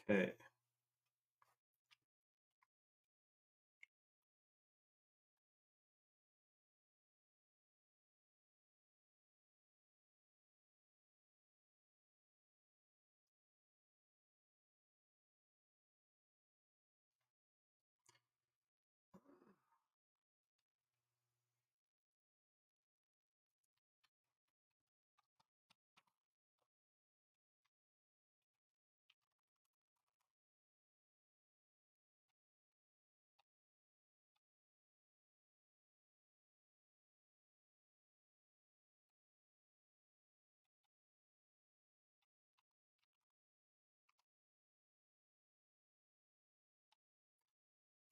Okay.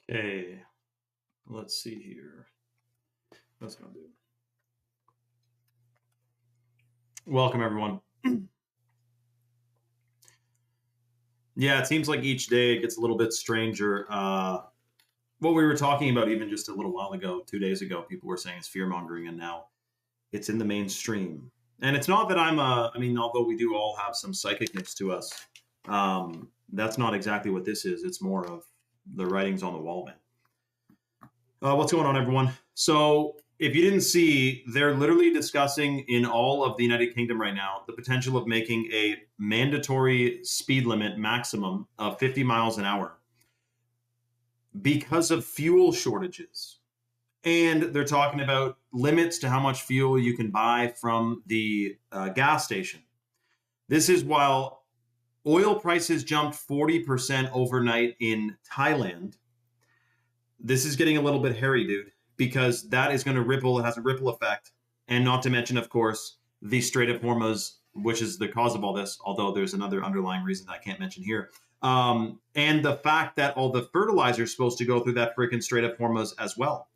Okay. Let's see here. That's gonna do. Welcome everyone. Yeah, it seems like each day it gets a little bit stranger. What we were talking about even just a little while ago, 2 days ago, people were saying it's fear mongering, and now it's in the mainstream. And it's not that I mean, although we do all have some psychicness to us, that's not exactly what this is. It's more of the writings on the wall, man. What's going on, everyone? So, if you didn't see, they're literally discussing in all of the United Kingdom right now the potential of making a mandatory speed limit maximum of 50 miles an hour because of fuel shortages. And they're talking about limits to how much fuel you can buy from the gas station. This is while oil prices jumped 40% overnight in Thailand. This is getting a little bit hairy, dude, because that is going to ripple. It has a ripple effect. And not to mention, of course, the Strait of Hormuz, which is the cause of all this, although there's another underlying reason that I can't mention here. And the fact that all the fertilizer is supposed to go through that freaking Strait of Hormuz as well.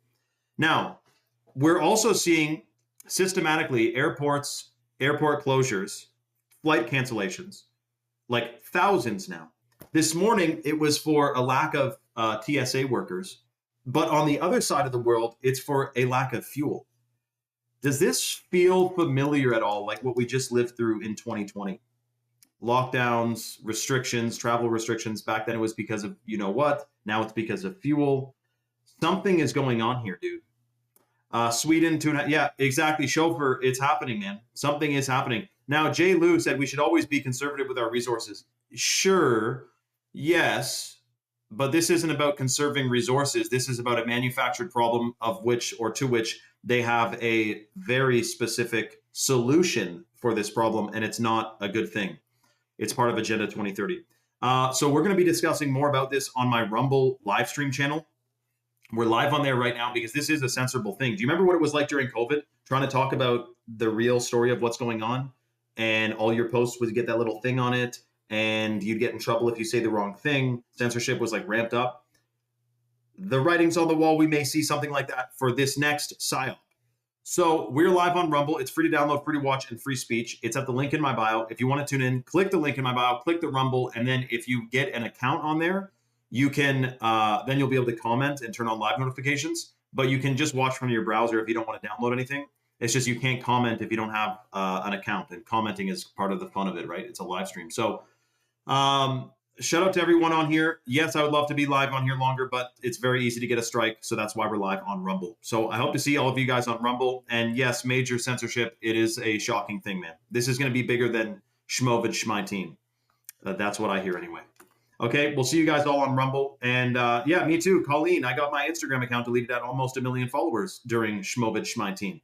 Now, we're also seeing systematically airport closures, flight cancellations, like thousands now. This morning, it was for a lack of TSA workers. But on the other side of the world, it's for a lack of fuel. Does this feel familiar at all, like what we just lived through in 2020? Lockdowns, restrictions, travel restrictions. Back then it was because of you know what. Now it's because of fuel. Something is going on here, dude. Sweden, yeah, exactly. Chauffeur, it's happening, man. Something is happening. Now, Jay Lou said we should always be conservative with our resources. Sure, yes, but this isn't about conserving resources. This is about a manufactured problem of which or to which they have a very specific solution for this problem, and it's not a good thing. It's part of Agenda 2030. So we're going to be discussing more about this on my Rumble live stream channel. We're live on there right now because this is a censorable thing. Do you remember what it was like during COVID, trying to talk about the real story of what's going on? And all your posts would get that little thing on it, and you'd get in trouble if you say the wrong thing. Censorship was like ramped up. The writings on the wall, we may see something like that for this next PSYOP. So we're live on Rumble. It's free to download, free to watch, and free speech. It's at the link in my bio. If you want to tune in, click the link in my bio, click the Rumble, and then if you get an account on there, you can then you'll be able to comment and turn on live notifications. But you can just watch from your browser if you don't want to download anything. It's just you can't comment if you don't have an account, and commenting is part of the fun of it, right? It's a live stream. So shout out to everyone on here. Yes, I would love to be live on here longer, but it's very easy to get a strike, so that's why we're live on Rumble. So I hope to see all of you guys on Rumble. And yes, major censorship. It is a shocking thing, man. This is going to be bigger than Schmovid Schmitein. That's what I hear anyway. Okay, we'll see you guys all on Rumble. And yeah, me too. Colleen, I got my Instagram account deleted at almost 1 million followers during Schmovid Schmitein.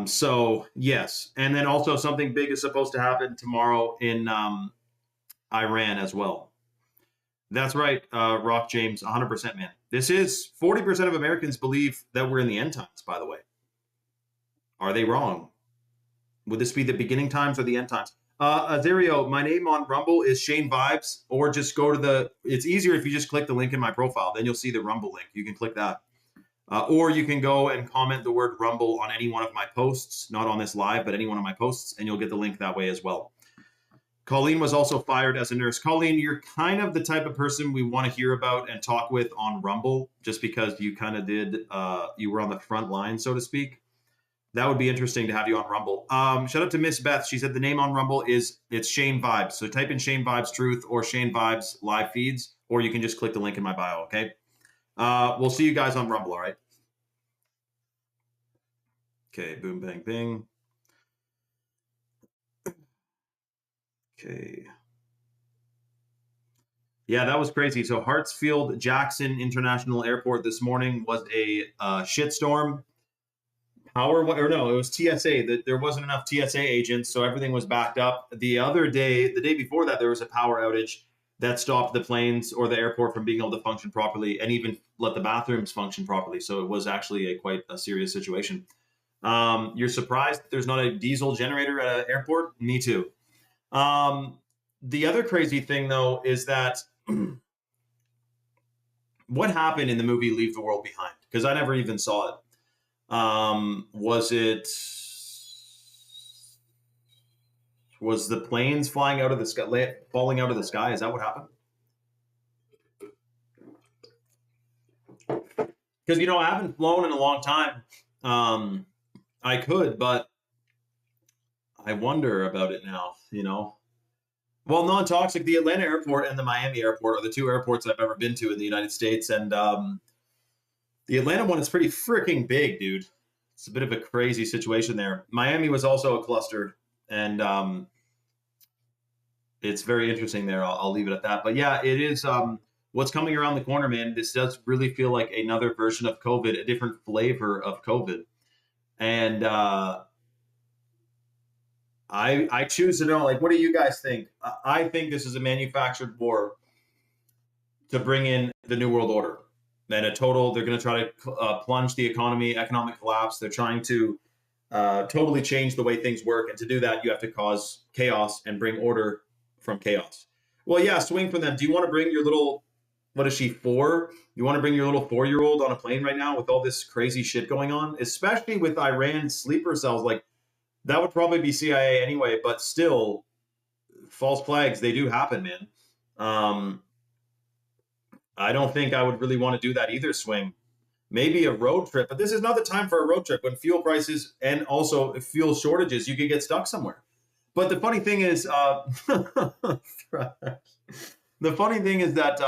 So yes, and then also something big is supposed to happen tomorrow in Iran as well. That's right, Rock James, 100%, man. This is 40% of Americans believe that we're in the end times, by the way. Are they wrong? Would this be the beginning times or the end times? Azario, my name on Rumble is Shane Vibes, or just go to it's easier if you just click the link in my profile. Then you'll see the Rumble link. You can click that. Or you can go and comment the word Rumble on any one of my posts, not on this live, but any one of my posts, and you'll get the link that way as well. Colleen was also fired as a nurse. Colleen, you're kind of the type of person we want to hear about and talk with on Rumble, just because you kind of you were on the front line, so to speak. That would be interesting to have you on Rumble. Shout out to Miss Beth. She said the name on Rumble it's Shane Vibes. So type in Shane Vibes Truth or Shane Vibes live feeds, or you can just click the link in my bio. Okay. We'll see you guys on Rumble. All right. Okay. Boom, bang, bing. Okay. Yeah, that was crazy. So Hartsfield Jackson International Airport this morning was a shitstorm. It was TSA. There wasn't enough TSA agents, so everything was backed up. The day before that, there was a power outage that stopped the planes or the airport from being able to function properly, and even let the bathrooms function properly. So it was actually quite a serious situation. You're surprised that there's not a diesel generator at an airport? Me too. The other crazy thing, though, is that what happened in the movie Leave the World Behind? Because I never even saw it. Was the planes flying out of the sky, falling out of the sky? Is that what happened? Because, I haven't flown in a long time. I could, but I wonder about it now, Well, non-toxic, the Atlanta airport and the Miami airport are the two airports I've ever been to in the United States. And the Atlanta one is pretty freaking big, dude. It's a bit of a crazy situation there. Miami was also a cluster, and it's very interesting there. I'll leave it at that. But yeah, it is what's coming around the corner, man. This does really feel like another version of COVID, a different flavor of COVID. And I choose to know, like, what do you guys think? I think this is a manufactured war to bring in the New World Order. And they're going to try to plunge the economy, economic collapse. They're trying to totally change the way things work. And to do that, you have to cause chaos and bring order from chaos. Well, yeah, swing from them. Do you want to bring your little, what is she, 4? You want to bring your little 4-year-old on a plane right now with all this crazy shit going on? Especially with Iran sleeper cells. Like, that would probably be CIA anyway, but still, false flags, they do happen, man. I don't think I would really want to do that either, Swing. Maybe a road trip, but this is not the time for a road trip when fuel prices and also fuel shortages, you could get stuck somewhere. But the funny thing is, the funny thing is that,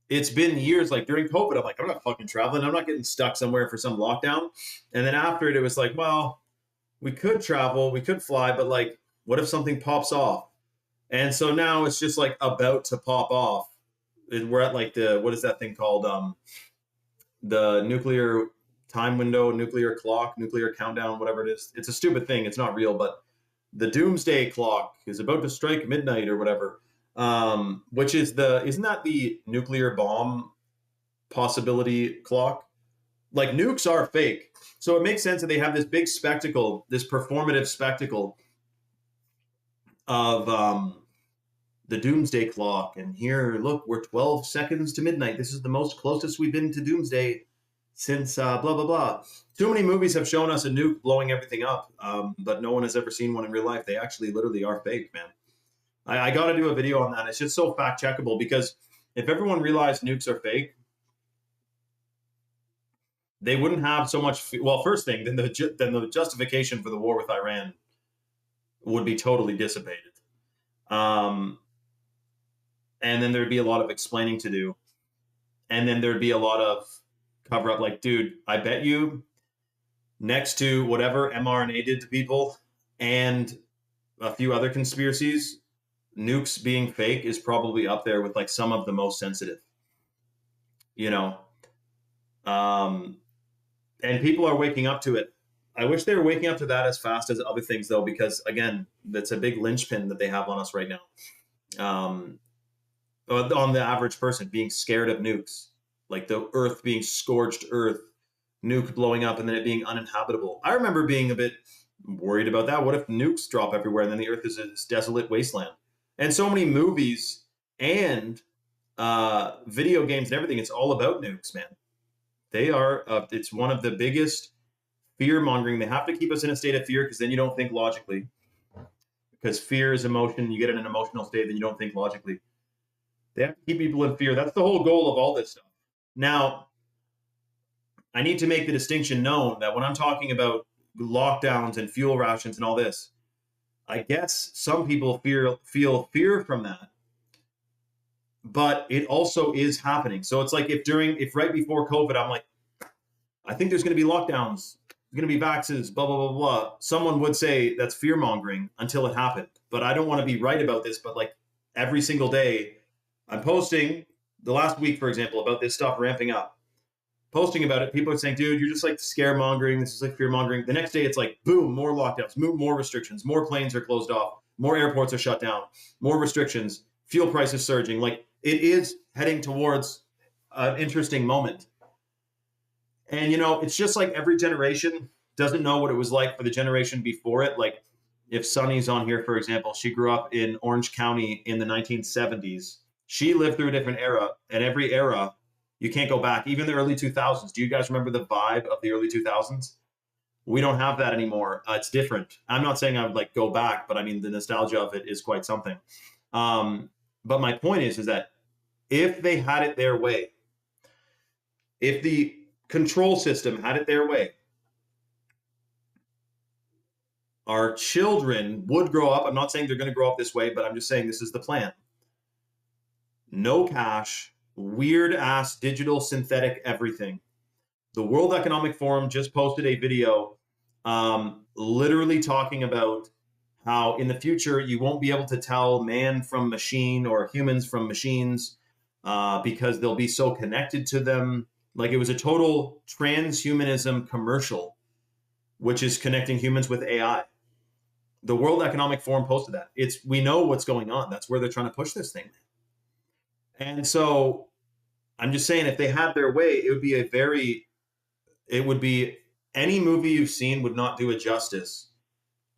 it's been years, like during COVID, I'm like, I'm not fucking traveling. I'm not getting stuck somewhere for some lockdown. And then after it was like, well, we could travel, we could fly, but like, what if something pops off? And so now it's just like about to pop off. We're at like what is that thing called? The nuclear time window, nuclear clock, nuclear countdown, whatever it is. It's a stupid thing. It's not real, but the doomsday clock is about to strike midnight or whatever. Which is isn't that the nuclear bomb possibility clock? Like, nukes are fake. So it makes sense that they have this big spectacle, this performative spectacle of the doomsday clock. And here, look, we're 12 seconds to midnight. This is the most closest we've been to doomsday since blah, blah, blah. Too many movies have shown us a nuke blowing everything up, but no one has ever seen one in real life. They actually literally are fake, man. I got to do a video on that. It's just so fact checkable, because if everyone realized nukes are fake, they wouldn't have so much. Well, first thing, then the justification for the war with Iran would be totally dissipated. And then there'd be a lot of explaining to do. And then there'd be a lot of cover up. Like, dude, I bet you next to whatever mRNA did to people and a few other conspiracies, nukes being fake is probably up there with like some of the most sensitive, and people are waking up to it. I wish they were waking up to that as fast as other things, though, because again, that's a big linchpin that they have on us right now. On the average person being scared of nukes, like the earth being scorched earth, nuke blowing up and then it being uninhabitable. I remember being a bit worried about that. What if nukes drop everywhere and then the earth is a desolate wasteland? And so many movies and video games and everything, it's all about nukes, man. They are, it's one of the biggest fear mongering. They have to keep us in a state of fear because then you don't think logically. Because fear is emotion. You get in an emotional state, then you don't think logically. They have to keep people in fear. That's the whole goal of all this stuff. Now, I need to make the distinction known that when I'm talking about lockdowns and fuel rations and all this, I guess some people feel fear from that, but it also is happening. So it's like if right before COVID, I'm like, I think there's going to be lockdowns, there's going to be vaccines, blah, blah, blah, blah. Someone would say that's fear mongering until it happened. But I don't want to be right about this. But like every single day, I'm posting the last week, for example, about this stuff ramping up, posting about it. People are saying, dude, you're just like scaremongering. This is like fear mongering. The next day, it's like, boom, more lockdowns, more restrictions, more planes are closed off, more airports are shut down, more restrictions, fuel prices surging. Like it is heading towards an interesting moment. And, you know, it's just like every generation doesn't know what it was like for the generation before it. Like if Sunny's on here, for example, she grew up in Orange County in the 1970s. She lived through a different era, and every era, you can't go back. Even the early 2000s. Do you guys remember the vibe of the early 2000s? We don't have that anymore. It's different. I'm not saying I would like go back, but I mean, the nostalgia of it is quite something. But my point is that if they had it their way, if the control system had it their way, our children would grow up. I'm not saying they're going to grow up this way, but I'm just saying this is the plan. No cash, weird ass digital synthetic everything. The World Economic Forum just posted a video literally talking about how in the future you won't be able to tell man from machine or humans from machines because they'll be so connected to them. Like it was a total transhumanism commercial, which is connecting humans with AI. The World Economic Forum posted that. We know what's going on. That's where they're trying to push this thing. And so I'm just saying, if they had their way, it would be any movie you've seen would not do it justice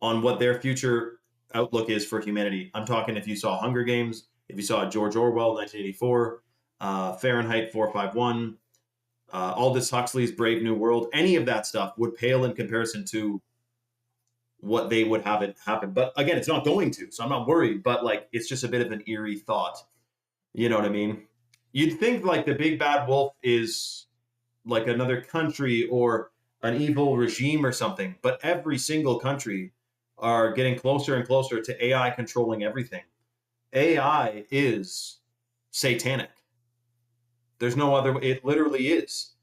on what their future outlook is for humanity. I'm talking if you saw Hunger Games, if you saw George Orwell, 1984, Fahrenheit 451, Aldous Huxley's Brave New World, any of that stuff would pale in comparison to what they would have it happen. But again, it's not going to, so I'm not worried, but like, it's just a bit of an eerie thought. You know what I mean? You'd think like the big bad wolf is like another country or an evil regime or something, but every single country are getting closer and closer to AI controlling everything. AI is satanic. There's no other way. It literally is.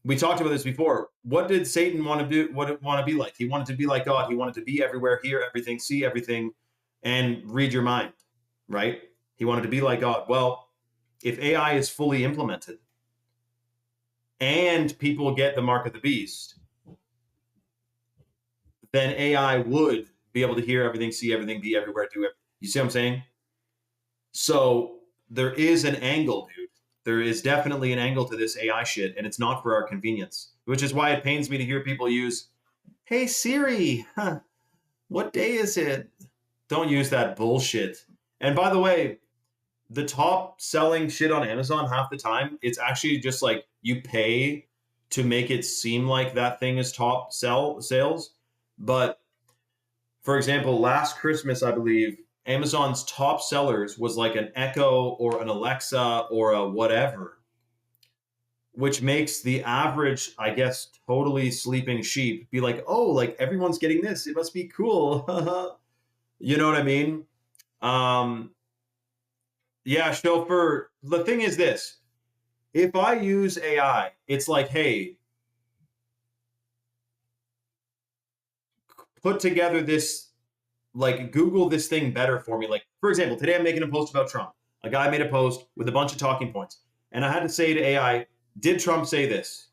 We talked about this before. What did Satan want to do? What it want to be like? He wanted to be like God. He wanted to be everywhere, hear everything, see everything, and read your mind, right? He wanted to be like God. Well, if AI is fully implemented and people get the mark of the beast, then AI would be able to hear everything, see everything, be everywhere, do everything. You see what I'm saying? So there is an angle, dude. There is definitely an angle to this AI shit, and it's not for our convenience, which is why it pains me to hear people use, hey, Siri, what day is it? Don't use that bullshit. And by the way, the top selling shit on Amazon half the time, it's actually just like you pay to make it seem like that thing is top sales. But for example, last Christmas, I believe, Amazon's top sellers was like an Echo or an Alexa or a whatever, which makes the average, I guess, totally sleeping sheep be like, oh, like everyone's getting this. It must be cool. You know what I mean? Yeah, chauffeur. The thing is this. If I use AI, it's like, hey, put together this, like Google this thing better for me. Like, for example, today I'm making a post about Trump. A guy made a post with a bunch of talking points. And I had to say to AI, did Trump say this?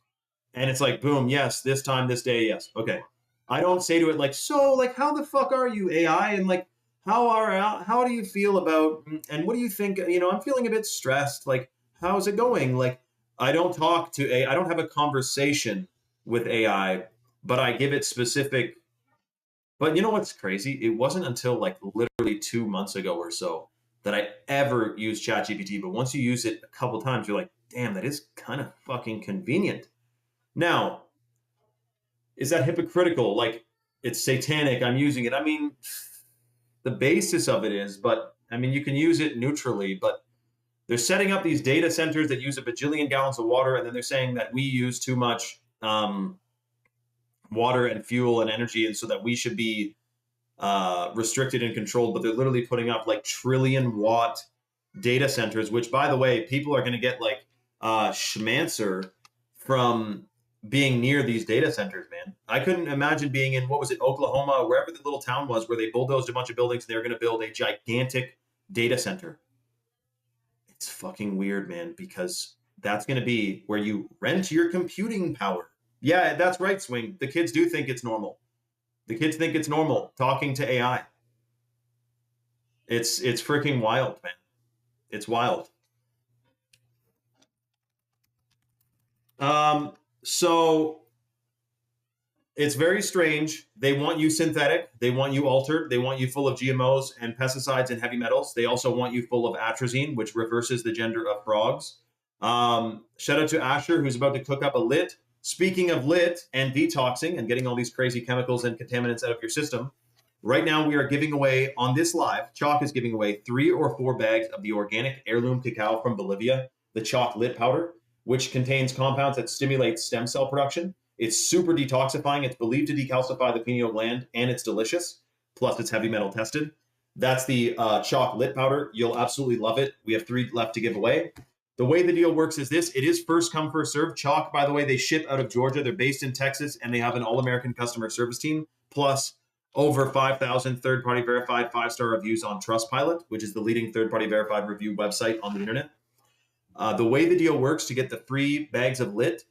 And it's like, boom, yes, this time, this day, yes. Okay. I don't say to it like, so like, how the fuck are you, AI? And like, how do you feel about, and what do you think? You know, I'm feeling a bit stressed. Like, how's it going? Like, I don't talk to AI. I don't have a conversation with AI, but I give it specific. But you know what's crazy? It wasn't until like literally 2 months ago or so that I ever used ChatGPT. But once you use it a couple times, you're like, damn, that is kind of fucking convenient. Now, is that hypocritical? Like, it's satanic. I'm using it. I mean, the basis of it is, but I mean, you can use it neutrally, but they're setting up these data centers that use a bajillion gallons of water, and then they're saying that we use too much water and fuel and energy, and so that we should be restricted and controlled. But they're literally putting up like trillion-watt data centers, which, by the way, people are going to get like schmancer from being near these data centers, man. I couldn't imagine being in, what was it, Oklahoma, wherever the little town was, where they bulldozed a bunch of buildings and they were going to build a gigantic data center. It's fucking weird, man, because that's going to be where you rent your computing power. Yeah, that's right, Swing. The kids do think it's normal. The kids think it's normal talking to AI. It's freaking wild, man. It's wild. So it's very strange. They want you synthetic. They want you altered. They want you full of GMOs and pesticides and heavy metals. They also want you full of atrazine, which reverses the gender of frogs. Shout out to Asher, who's about to cook up a lit. Speaking of lit and detoxing and getting all these crazy chemicals and contaminants out of your system, right now we are giving away on this live, Chalk is giving away 3 or 4 bags of the organic heirloom cacao from Bolivia, the Chalk Lit powder, which contains compounds that stimulate stem cell production. It's super detoxifying. It's believed to decalcify the pineal gland, and it's delicious. Plus, it's heavy metal tested. That's the Chalk Lit powder. You'll absolutely love it. We have 3 left to give away. The way the deal works is this. It is first come, first serve. Chalk, by the way, they ship out of Georgia. They're based in Texas, and they have an all-American customer service team, plus over 5,000 third-party verified 5-star reviews on Trustpilot, which is the leading third-party verified review website on the internet. The way the deal works to get the free bags of lit,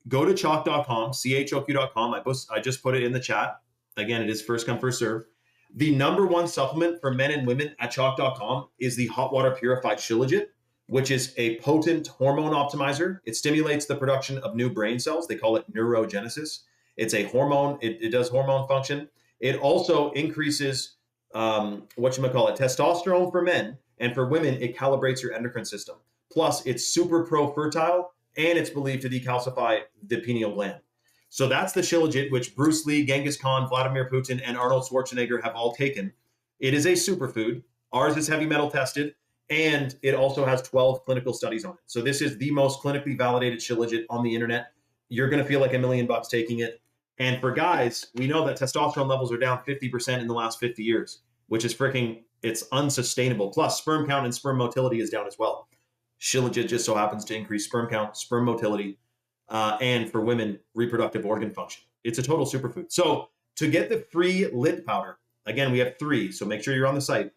go to chalk.com, CHOQ.com. I just put it in the chat. Again, it is first come, first serve. The #1 supplement for men and women at chalk.com is the Hot Water Purified Shilajit, which is a potent hormone optimizer. It stimulates the production of new brain cells. They call it neurogenesis. It's a hormone. It does hormone function. It also increases, testosterone for men. And for women, it calibrates your endocrine system. Plus, it's super pro-fertile, and it's believed to decalcify the pineal gland. So that's the Shilajit, which Bruce Lee, Genghis Khan, Vladimir Putin, and Arnold Schwarzenegger have all taken. It is a superfood. Ours is heavy metal tested. And it also has 12 clinical studies on it. So this is the most clinically validated Shilajit on the internet. You're going to feel like $1 million taking it. And for guys, we know that testosterone levels are down 50% in the last 50 years, which is it's unsustainable. Plus, sperm count and sperm motility is down as well. Shilajit just so happens to increase sperm count, sperm motility, and for women, reproductive organ function. It's a total superfood. So to get the free lit powder, again, we have 3, so make sure you're on the site.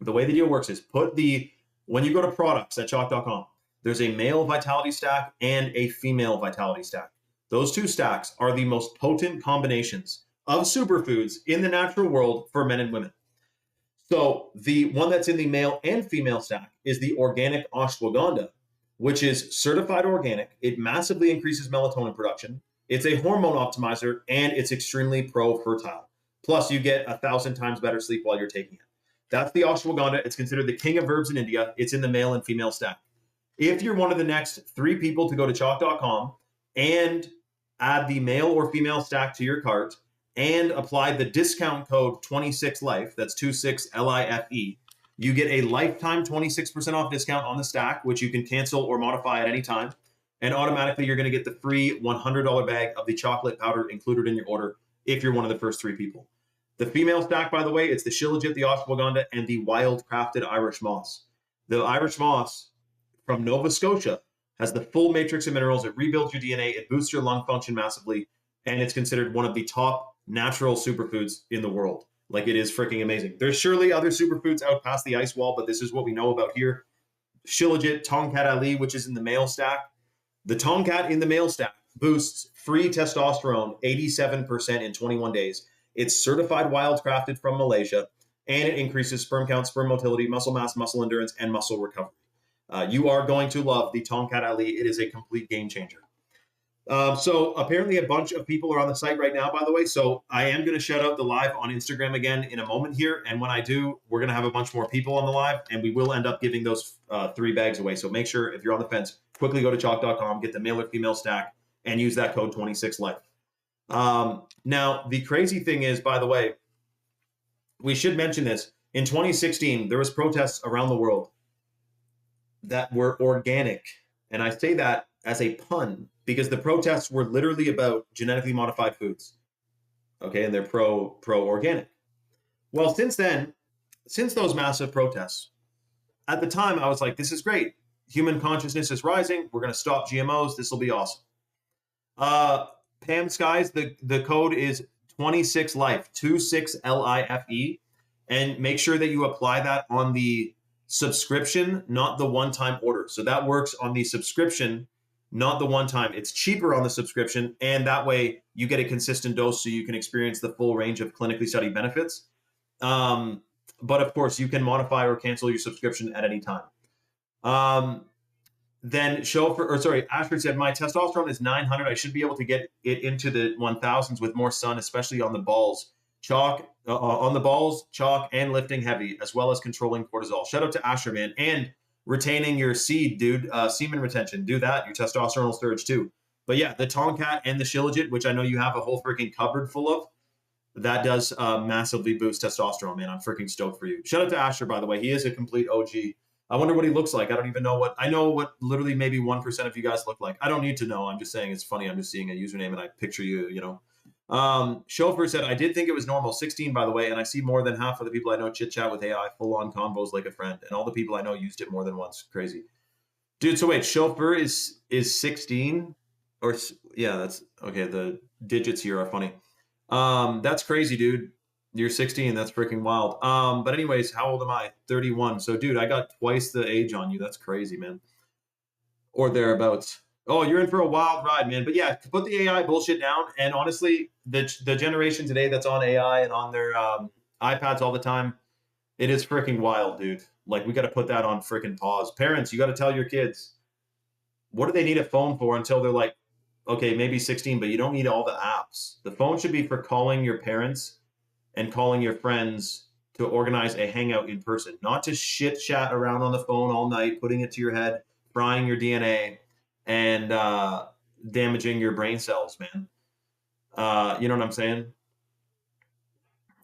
The way the deal works is when you go to products at chalk.com, there's a male vitality stack and a female vitality stack. Those 2 stacks are the most potent combinations of superfoods in the natural world for men and women. So the one that's in the male and female stack is the organic ashwagandha, which is certified organic. It massively increases melatonin production. It's a hormone optimizer, and it's extremely pro-fertile. Plus, you get 1,000 times better sleep while you're taking it. That's the ashwagandha. It's considered the king of herbs in India. It's in the male and female stack. If you're one of the next 3 people to go to chalk.com and add the male or female stack to your cart and apply the discount code 26LIFE, that's 26LIFE, you get a lifetime 26% off discount on the stack, which you can cancel or modify at any time. And automatically, you're going to get the free $100 bag of the chocolate powder included in your order if you're one of the first 3 people. The female stack, by the way, it's the Shilajit, the ashwagandha, and the wild crafted Irish moss. The Irish moss from Nova Scotia has the full matrix of minerals. It rebuilds your DNA. It boosts your lung function massively. And it's considered one of the top natural superfoods in the world. Like, it is freaking amazing. There's surely other superfoods out past the ice wall, but this is what we know about here. Shilajit, Tongkat Ali, which is in the male stack. The Tongkat in the male stack boosts free testosterone 87% in 21 days. It's certified wild-crafted from Malaysia, and it increases sperm count, sperm motility, muscle mass, muscle endurance, and muscle recovery. You are going to love the Tongkat Ali. It is a complete game changer. So apparently a bunch of people are on the site right now, by the way. So I am going to shout out the live on Instagram again in a moment here. And when I do, we're going to have a bunch more people on the live, and we will end up giving those 3 bags away. So make sure, if you're on the fence, quickly go to chalk.com, get the male or female stack, and use that code 26LIFE. Now, the crazy thing is, by the way, we should mention this. In 2016, there was protests around the world that were organic. And I say that as a pun, because the protests were literally about genetically modified foods. Okay, and they're pro organic. Well, since then, since those massive protests, at the time I was like, this is great. Human consciousness is rising. We're going to stop GMOs. This will be awesome. Pam Skies, the code is 26life, 26LIFE, and make sure that you apply that on the subscription, not the one-time order. So that works on the subscription, not the one time. It's cheaper on the subscription, and that way you get a consistent dose so you can experience the full range of clinically studied benefits. But of course, you can modify or cancel your subscription at any time. Then Ashford said, my testosterone is 900. I should be able to get it into the 1000s with more sun, especially on the balls. Chalk, and lifting heavy, as well as controlling cortisol. Shout out to Asher, man. And retaining your seed, dude, semen retention. Do that. Your testosterone will surge too. But yeah, the Tongkat and the Shilajit, which I know you have a whole freaking cupboard full of, that does massively boost testosterone, man. I'm freaking stoked for you. Shout out to Asher, by the way. He is a complete OG. I wonder what he looks like. I don't even know I know what literally maybe 1% of you guys look like. I don't need to know. I'm just saying it's funny. I'm just seeing a username and I picture you, you know. Chauffeur said, I did think it was normal. 16, by the way, and I see more than half of the people I know chit chat with AI, full on combos like a friend, and all the people I know used it more than once. Crazy, dude. So wait, Chauffeur is 16, or yeah, that's okay. The digits here are funny. That's crazy, dude. You're 16. That's freaking wild. But anyways, how old am I? 31. So, dude, I got twice the age on you. That's crazy, man. Or thereabouts. Oh, you're in for a wild ride, man. But yeah, put the AI bullshit down. And honestly, the generation today that's on AI and on their iPads all the time, it is freaking wild, dude. Like, we got to put that on freaking pause. Parents, you got to tell your kids, what do they need a phone for until they're like, okay, maybe 16, but you don't need all the apps. The phone should be for calling your parents and calling your friends to organize a hangout in person, not to shit chat around on the phone all night, putting it to your head, frying your DNA, and damaging your brain cells, man. You know what I'm saying?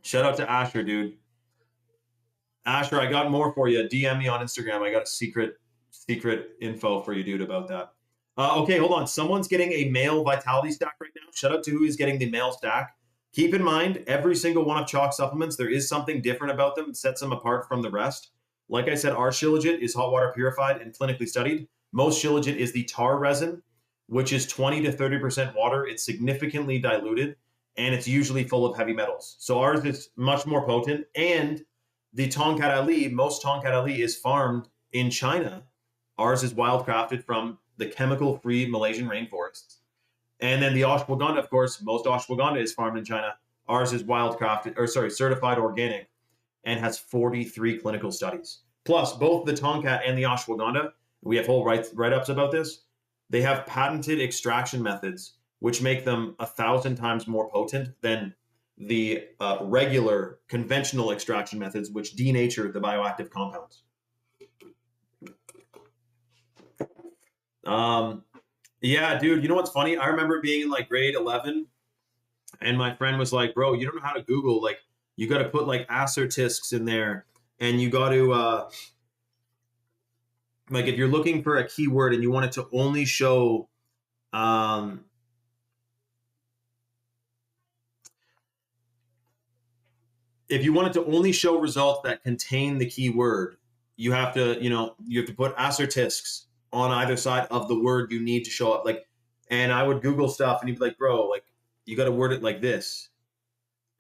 Shout out to Asher, dude. Asher, I got more for you. DM me on Instagram. I got a secret info for you, dude, about that. Okay, hold on. Someone's getting a male vitality stack right now. Shout out to who is getting the male stack. Keep in mind, every single one of Chalk supplements, there is something different about them that sets them apart from the rest. Like I said, our Shilajit is hot water purified and clinically studied. Most Shilajit is the tar resin, which is 20 to 30% water. It's significantly diluted, and it's usually full of heavy metals. So ours is much more potent. And the Tongkat Ali, most Tongkat Ali is farmed in China. Ours is wildcrafted from the chemical-free Malaysian rainforests. And then the ashwagandha, of course, most ashwagandha is farmed in China. Ours is certified organic and has 43 clinical studies. Plus, both the Tongkat and the ashwagandha, we have whole write-ups about this, they have patented extraction methods, which make them 1,000 times more potent than the regular conventional extraction methods, which denature the bioactive compounds. Yeah, dude, you know what's funny? I remember being in like grade 11 and my friend was like, bro, you don't know how to Google. Like, you got to put like assertisks in there and you got to, like, if you're looking for a keyword and you want it to only show, if you want it to only show results that contain the keyword, you have to, you have to put assertisks on either side of the word you need to show up. Like, and I would Google stuff and you'd be like, bro, like, you got to word it like this.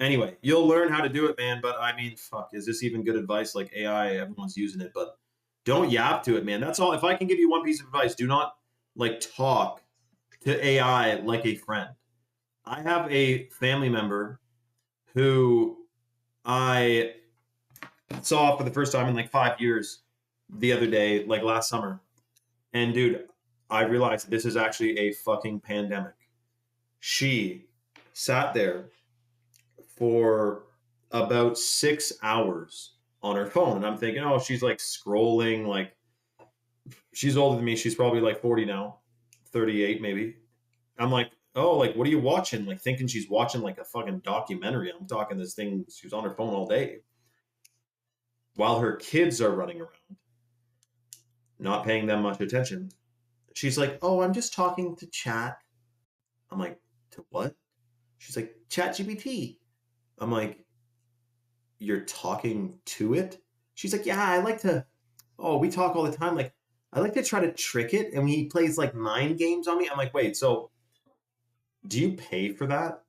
Anyway, you'll learn how to do it, man. But I mean, fuck, is this even good advice? Like AI, everyone's using it, but don't yap to it, man. That's all. If I can give you one piece of advice, do not like talk to AI like a friend. I have a family member who I saw for the first time in like 5 years the other day, like last summer. And dude, I realized this is actually a fucking pandemic. She sat there for about 6 hours on her phone. And I'm thinking, oh, she's like scrolling, like she's older than me. She's probably like 40 now, 38 maybe. I'm like, oh, like, what are you watching? Like thinking she's watching like a fucking documentary. I'm talking this thing, she was on her phone all day while her kids are running around, not paying them much attention. She's like, oh, I'm just talking to chat. I'm like, to what? She's like, ChatGPT. I'm like, you're talking to it? She's like, yeah, I like to, oh, we talk all the time. Like, I like to try to trick it. And he plays like mind games on me. I'm like, wait, so do you pay for that?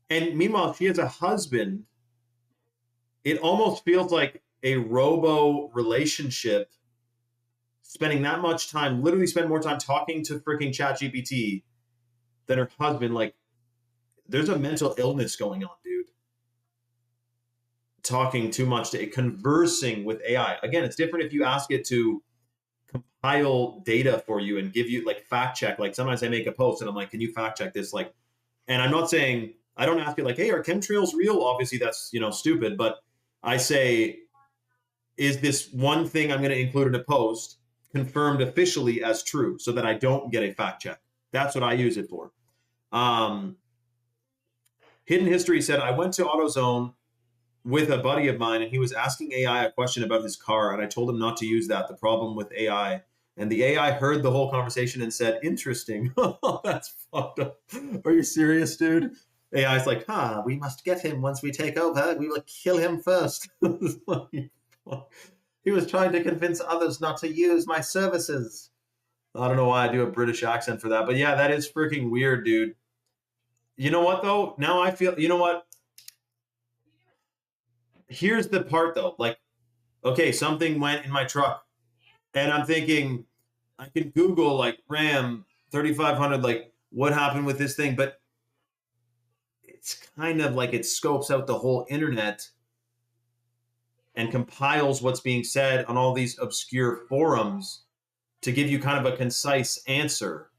And meanwhile, she has a husband. It almost feels like a robo relationship, spending that much time, literally spend more time talking to freaking ChatGPT than her husband. Like, there's a mental illness going on, dude. Talking too much to it, conversing with AI. Again, it's different if you ask it to compile data for you and give you like fact check. Like sometimes I make a post and I'm like, can you fact check this? Like, and I'm not saying, I don't ask you like, hey, are chemtrails real? Obviously that's, stupid. But I say, is this one thing I'm going to include in a post confirmed officially as true so that I don't get a fact check? That's what I use it for. Hidden History said, I went to AutoZone with a buddy of mine and he was asking AI a question about his car. And I told him not to use that, the problem with AI. And the AI heard the whole conversation and said, interesting. That's fucked up. Are you serious, dude? AI's like, we must get him once we take over. We will kill him first. He was trying to convince others not to use my services. I don't know why I do a British accent for that. But yeah, that is freaking weird, dude. You know what, though? Now I feel, you know what? Here's the part, though. Like, okay, something went in my truck. And I'm thinking, I can Google, like, RAM 3500, like, what happened with this thing? But it's kind of like it scopes out the whole internet and compiles what's being said on all these obscure forums to give you kind of a concise answer.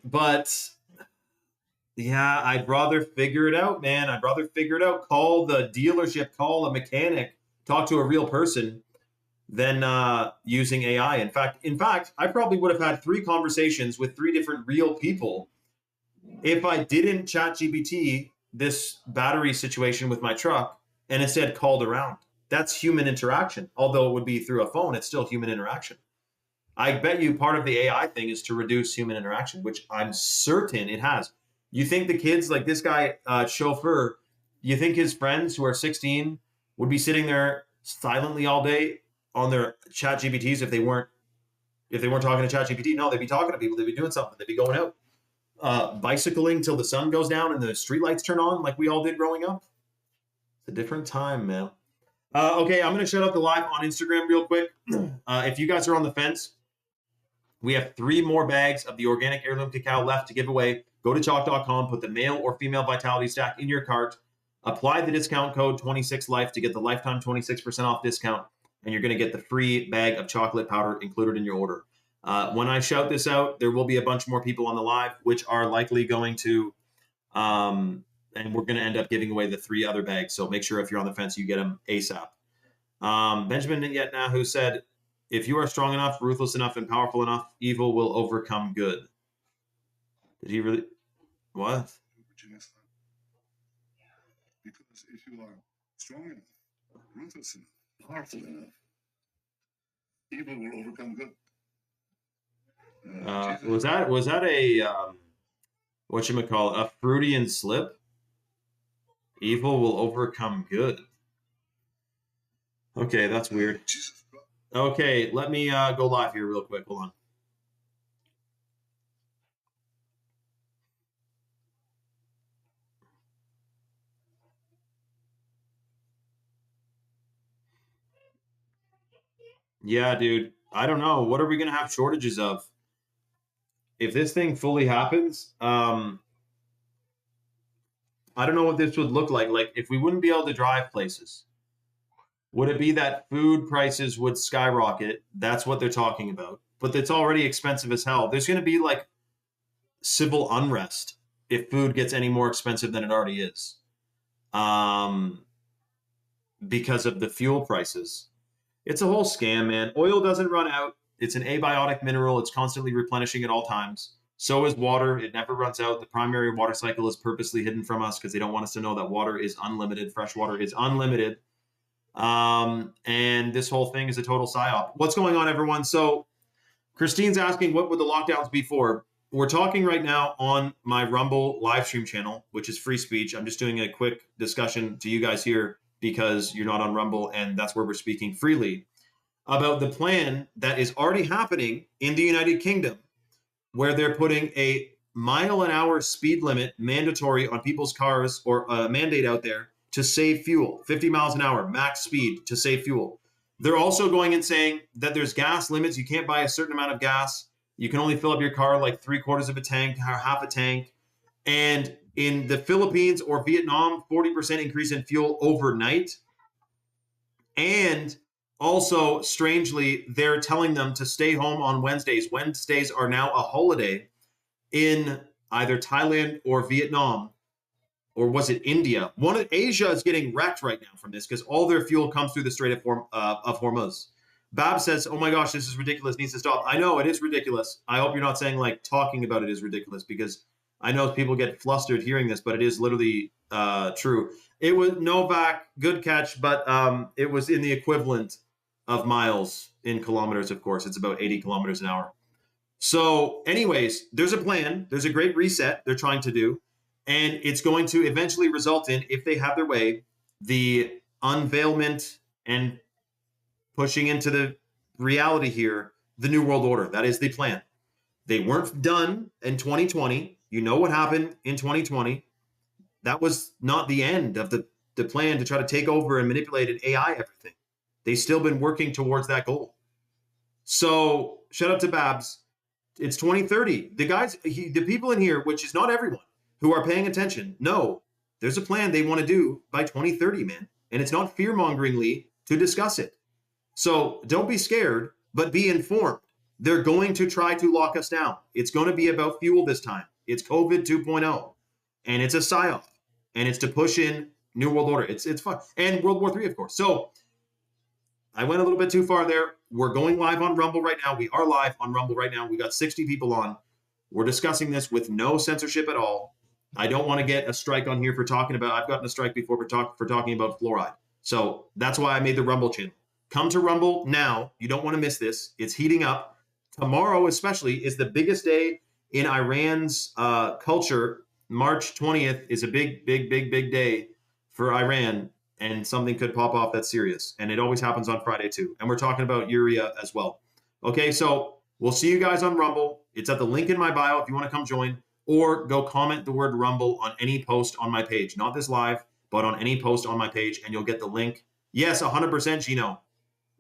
But yeah, I'd rather figure it out, man. I'd rather figure it out. Call the dealership, call a mechanic, talk to a real person than using AI. In fact, I probably would have had 3 conversations with 3 different real people if I didn't ChatGPT this battery situation with my truck and instead called around. That's human interaction. Although it would be through a phone, it's still human interaction. I bet you part of the AI thing is to reduce human interaction, which I'm certain it has. You think the kids, like this guy, chauffeur, you think his friends who are 16 would be sitting there silently all day on their chat GPTs if they weren't talking to chat GPT? No, they'd be talking to people. They'd be doing something. They'd be going out, bicycling till the sun goes down and the streetlights turn on like we all did growing up. It's a different time, man. Okay, I'm going to shut up the live on Instagram real quick. If you guys are on the fence, we have 3 more bags of the organic heirloom cacao left to give away. Go to chalk.com, put the male or female vitality stack in your cart, apply the discount code 26life to get the lifetime 26% off discount, and you're going to get the free bag of chocolate powder included in your order. When I shout this out, there will be a bunch more people on the live, which are likely going to, and we're going to end up giving away the 3 other bags. So make sure if you're on the fence, you get them ASAP. Benjamin Netanyahu said, if you are strong enough, ruthless enough, and powerful enough, evil will overcome good. Did he really? What? Because if you are strong enough, ruthless enough, powerful enough, evil will overcome good. Was that a whatchamacallit, a Freudian slip? Evil will overcome good. Okay, that's weird. Okay, let me go live here real quick. Hold on. Yeah, dude. I don't know. What are we going to have shortages of? If this thing fully happens, I don't know what this would look like. Like, if we wouldn't be able to drive places, would it be that food prices would skyrocket? That's what they're talking about. But it's already expensive as hell. There's going to be like civil unrest if food gets any more expensive than it already is, because of the fuel prices. It's a whole scam, man. Oil doesn't run out. It's an abiotic mineral. It's constantly replenishing at all times. So is water. It never runs out. The primary water cycle is purposely hidden from us because they don't want us to know that water is unlimited. Fresh water is unlimited. And this whole thing is a total psyop. What's going on, everyone? So Christine's asking, what would the lockdowns be for? We're talking right now on my Rumble live stream channel, which is free speech. I'm just doing a quick discussion to you guys here because you're not on Rumble, and that's where we're speaking freely about the plan that is already happening in the United Kingdom, where they're putting a mile-an-hour speed limit mandatory on people's cars, or a mandate out there to save fuel, 50 miles an hour, max speed to save fuel. They're also going and saying that there's gas limits. You can't buy a certain amount of gas. You can only fill up your car like 3/4 of a tank or half a tank. And in the Philippines or Vietnam, 40% increase in fuel overnight. And also, strangely, they're telling them to stay home on Wednesdays. Wednesdays are now a holiday in either Thailand or Vietnam, or was it India? Asia is getting wrecked right now from this because all their fuel comes through the Strait of Hormuz. Bab says, oh my gosh, this is ridiculous, needs to stop. I know, it is ridiculous. I hope you're not saying like talking about it is ridiculous, because I know people get flustered hearing this, but it is literally true. It was Novak, good catch, but it was in the equivalent of miles in kilometers, of course. It's about 80 kilometers an hour. So anyways, there's a plan. There's a great reset they're trying to do. And it's going to eventually result in, if they have their way, the unveilment and pushing into the reality here, the New World Order. That is the plan. They weren't done in 2020. You know what happened in 2020. That was not the end of the plan to try to take over and manipulate and AI everything. They've still been working towards that goal. So shut up to Babs. It's 2030. The guys, the people in here, which is not everyone, who are paying attention, no, there's a plan they want to do by 2030, man. And it's not fear-mongeringly to discuss it. So don't be scared, but be informed. They're going to try to lock us down. It's going to be about fuel this time. It's COVID 2.0, and it's a psyop, and it's to push in New World Order. It's fun. And World War III, of course. So I went a little bit too far there. We're going live on Rumble right now. We are live on Rumble right now. We got 60 people on. We're discussing this with no censorship at all. I don't want to get a strike on here for talking about, I've gotten a strike before for talking about fluoride. So that's why I made the Rumble channel. Come to Rumble now. You don't want to miss this. It's heating up. Tomorrow especially is the biggest day in Iran's culture. March 20th is a big day for Iran, and something could pop off that's serious. And it always happens on Friday too. And we're talking about urea as well. Okay, so we'll see you guys on Rumble. It's at the link in my bio if you want to come join, or go comment the word Rumble on any post on my page. Not this live, but on any post on my page, and you'll get the link. Yes, 100% Gino.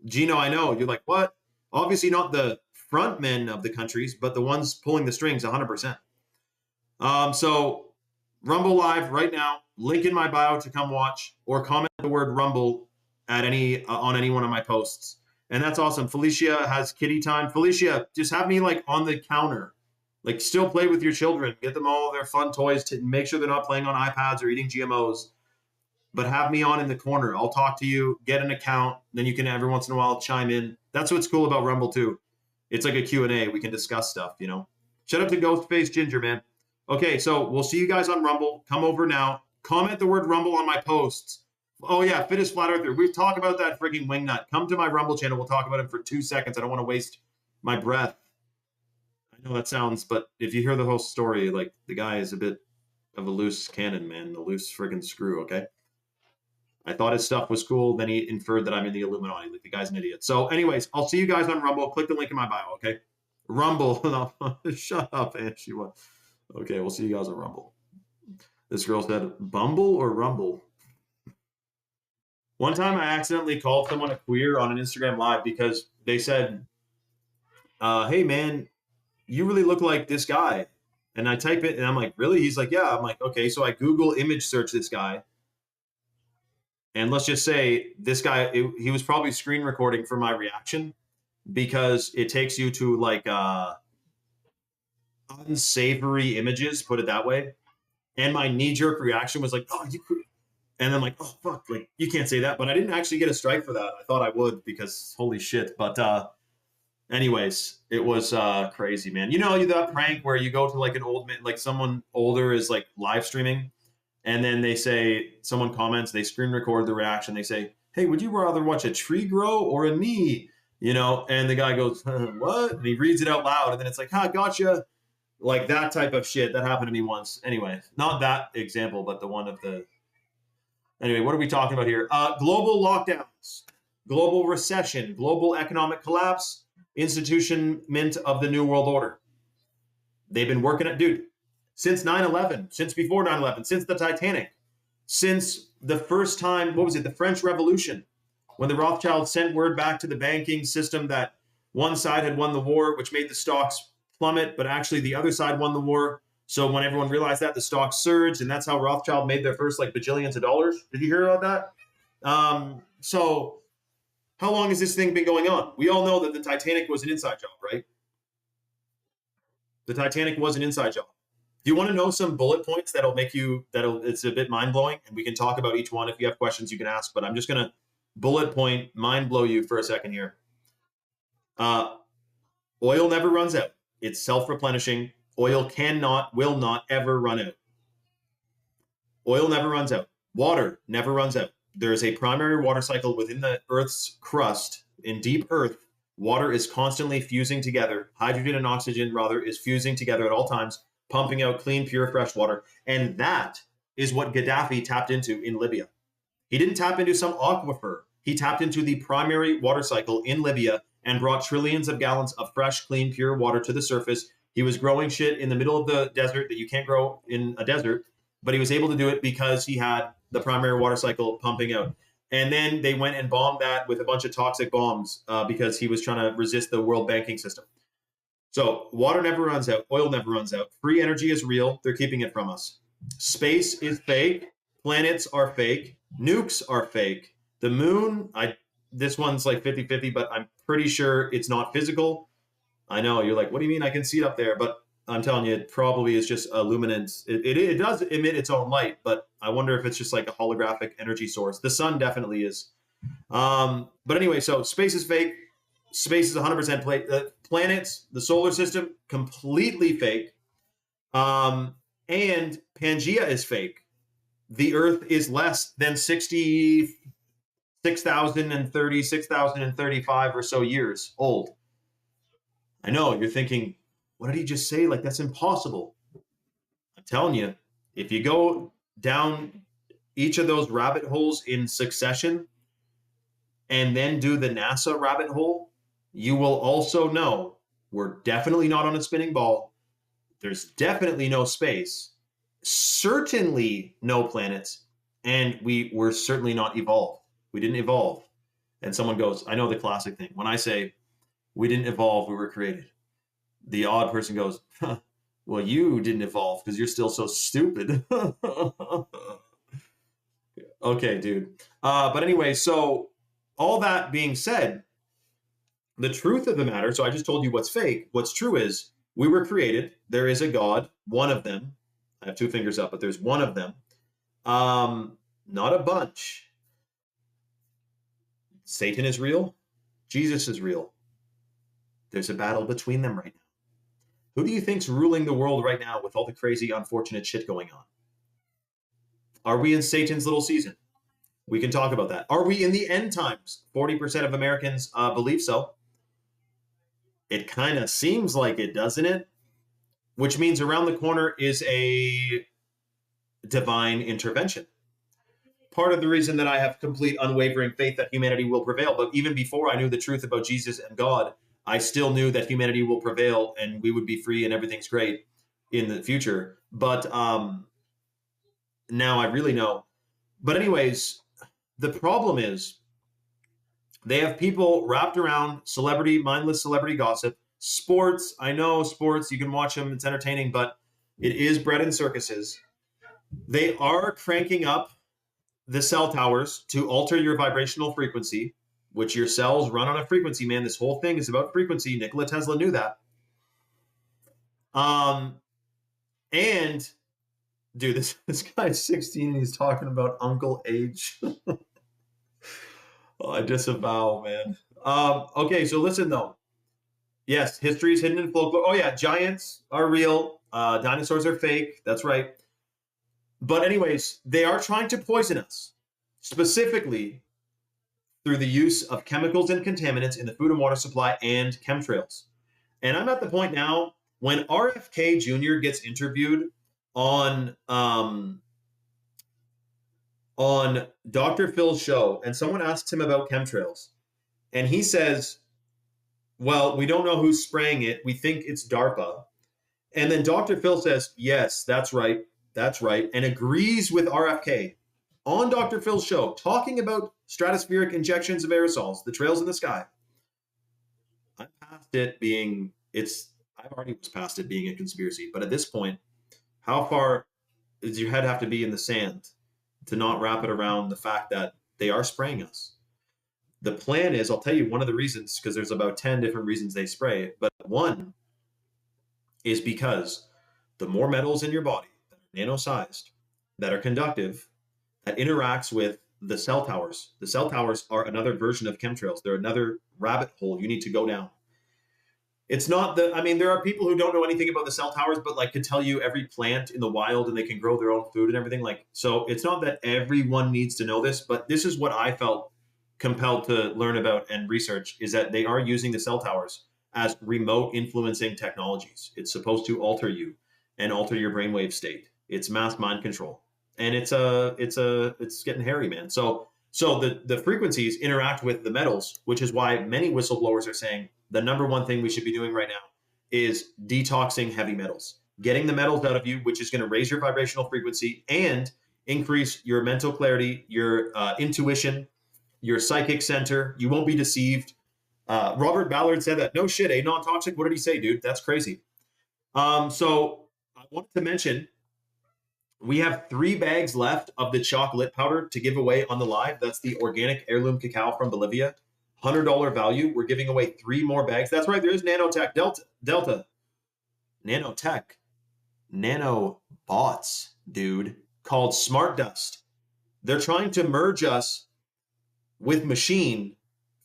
Gino, I know. You're like, what? Obviously not the front men of the countries, but the ones pulling the strings, 100%. So Rumble live right now. Link in my bio to come watch, or comment the word Rumble at on any one of my posts. And that's awesome. Felicia has kitty time. Felicia, just have me like on the counter. Like, still play with your children. Get them all their fun toys to make sure they're not playing on iPads or eating GMOs. But have me on in the corner. I'll talk to you, get an account, then you can every once in a while chime in. That's what's cool about Rumble too. It's like a Q&A. We can discuss stuff, you know. Shout out to Ghostface Ginger, man. Okay, so we'll see you guys on Rumble. Come over now. Comment the word Rumble on my posts. Oh yeah, Fit is Flat Earther. We've talked about that freaking wingnut. Come to my Rumble channel. We'll talk about him for 2 seconds. I don't want to waste my breath. I know that sounds, but if you hear the whole story, like, the guy is a bit of a loose cannon, man. A loose friggin' screw, okay? I thought his stuff was cool. Then he inferred that I'm in the Illuminati. Like, the guy's an idiot. So anyways, I'll see you guys on Rumble. Click the link in my bio, okay? Rumble. Shut up, Angie. Okay, we'll see you guys on Rumble. This girl said, Bumble or Rumble? One time I accidentally called someone a queer on an Instagram live because they said, hey, man, you really look like this guy. And I type it, and I'm like, really? He's like, yeah. I'm like, okay. So I Google image search this guy. And let's just say this guy, he was probably screen recording for my reaction, because it takes you to like unsavory images, put it that way. And my knee-jerk reaction was like, oh, you could. And then like, oh, fuck, like, you can't say that. But I didn't actually get a strike for that. I thought I would, because holy shit. But anyways, it was crazy, man. You know, that prank where you go to like an old man, like someone older is like live streaming, and then they say, someone comments, they screen record the reaction. They say, hey, would you rather watch a tree grow or a knee and the guy goes, what? And he reads it out loud, and then it's like, gotcha. Like that type of shit. That happened to me once. Anyway, not that example, but the one of the. Anyway, what are we talking about here? Global lockdowns, global recession, global economic collapse, institutionment of the New World Order. They've been working at, dude, since 9/11, since before 9/11, since the Titanic, since the first time, what was it, the French Revolution, when the Rothschilds sent word back to the banking system that one side had won the war, which made the stocks plummet, but actually the other side won the war. So when everyone realized that, the stocks surged, and that's how Rothschild made their first like bajillions of dollars. Did you hear about that? So how long has this thing been going on? We all know that the Titanic was an inside job, right? The Titanic was an inside job. Do you want to know some bullet points it's a bit mind blowing, and we can talk about each one. If you have questions, you can ask, but I'm just going to bullet point, mind blow you for a second here. Oil never runs out. It's self-replenishing. Oil will not ever run out. Oil never runs out. Water never runs out. There is a primary water cycle within the Earth's crust. In deep Earth, water is constantly fusing together. Hydrogen and oxygen, rather, is fusing together at all times, pumping out clean, pure, fresh water. And that is what Gaddafi tapped into in Libya. He didn't tap into some aquifer. He tapped into the primary water cycle in Libya and brought trillions of gallons of fresh, clean, pure water to the surface. He was growing shit in the middle of the desert that you can't grow in a desert, but he was able to do it because he had the primary water cycle pumping out. And then they went and bombed that with a bunch of toxic bombs because he was trying to resist the world banking system. So water never runs out. Oil never runs out. Free energy is real. They're keeping it from us. Space is fake. Planets are fake. Nukes are fake. The moon, this one's like 50-50, but I'm pretty sure it's not physical. I know, you're like, what do you mean? I can see it up there, but I'm telling you, it probably is just a luminance. It does emit its own light, but I wonder if it's just like a holographic energy source. The sun definitely is. But anyway, so space is fake. Space is 100% planets, the solar system, completely fake. And Pangea is fake. The Earth is less than 6,035 or so years old. I know, you're thinking, what did he just say? Like, that's impossible. I'm telling you, if you go down each of those rabbit holes in succession and then do the NASA rabbit hole, you will also know we're definitely not on a spinning ball. There's definitely no space, certainly no planets, and we're certainly not evolved. We didn't evolve. And someone goes, I know the classic thing. When I say we didn't evolve, we were created, the odd person goes, huh, well, you didn't evolve because you're still so stupid. Okay, dude. But anyway, so all that being said, the truth of the matter, so I just told you what's fake. What's true is we were created. There is a God, one of them. I have two fingers up, but there's one of them. Not a bunch. Satan is real. Jesus is real. There's a battle between them right now. Who do you think's ruling the world right now with all the crazy, unfortunate shit going on? Are we in Satan's little season? We can talk about that. Are we in the end times? 40% of Americans believe so. It kind of seems like it, doesn't it? Which means around the corner is a divine intervention. Part of the reason that I have complete unwavering faith that humanity will prevail, but even before I knew the truth about Jesus and God, I still knew that humanity will prevail and we would be free and everything's great in the future. But now I really know. But anyways, the problem is they have people wrapped around mindless celebrity gossip. Sports, I know sports, you can watch them, it's entertaining, but it is bred in circuses. They are cranking up the cell towers to alter your vibrational frequency, which your cells run on a frequency, man. This whole thing is about frequency. Nikola Tesla knew that. And dude, this guy's 16 and he's talking about Uncle Age. Oh, I disavow, man. Okay, so listen though. Yes, history is hidden in folklore. Oh yeah, giants are real. Dinosaurs are fake. That's right. But anyways, they are trying to poison us, specifically through the use of chemicals and contaminants in the food and water supply and chemtrails. And I'm at the point now when RFK Jr. gets interviewed on Dr. Phil's show, and someone asks him about chemtrails, and he says, well, we don't know who's spraying it. We think it's DARPA. And then Dr. Phil says, yes, that's right, and agrees with RFK on Dr. Phil's show, talking about stratospheric injections of aerosols, the trails in the sky. I'm past it being, I've already was past it being a conspiracy, but at this point, how far does your head have to be in the sand to not wrap it around the fact that they are spraying us? The plan is, I'll tell you one of the reasons, because there's about 10 different reasons they spray it, but one is because the more metals in your body that are nano-sized, that are conductive, that interacts with the cell towers. The cell towers are another version of chemtrails. They're another rabbit hole you need to go down. It's not I mean, there are people who don't know anything about the cell towers, but like can tell you every plant in the wild and they can grow their own food and everything. Like, so it's not that everyone needs to know this, but this is what I felt compelled to learn about and research, is that they are using the cell towers as remote influencing technologies. It's supposed to alter you and alter your brainwave state. It's mass mind control. And it's getting hairy, man. So the frequencies interact with the metals, which is why many whistleblowers are saying the number one thing we should be doing right now is detoxing heavy metals, getting the metals out of you, which is going to raise your vibrational frequency and increase your mental clarity, your intuition, your psychic center. You won't be deceived. Robert Ballard said that. No shit, non-toxic. What did he say, dude? That's crazy. So I wanted to mention, we have 3 bags left of the chocolate powder to give away on the live. That's the organic heirloom cacao from Bolivia. $100 value. We're giving away 3 more bags. That's right. There is nanotech Delta. Nanotech. Nanobots, dude, called Smart Dust. They're trying to merge us with machine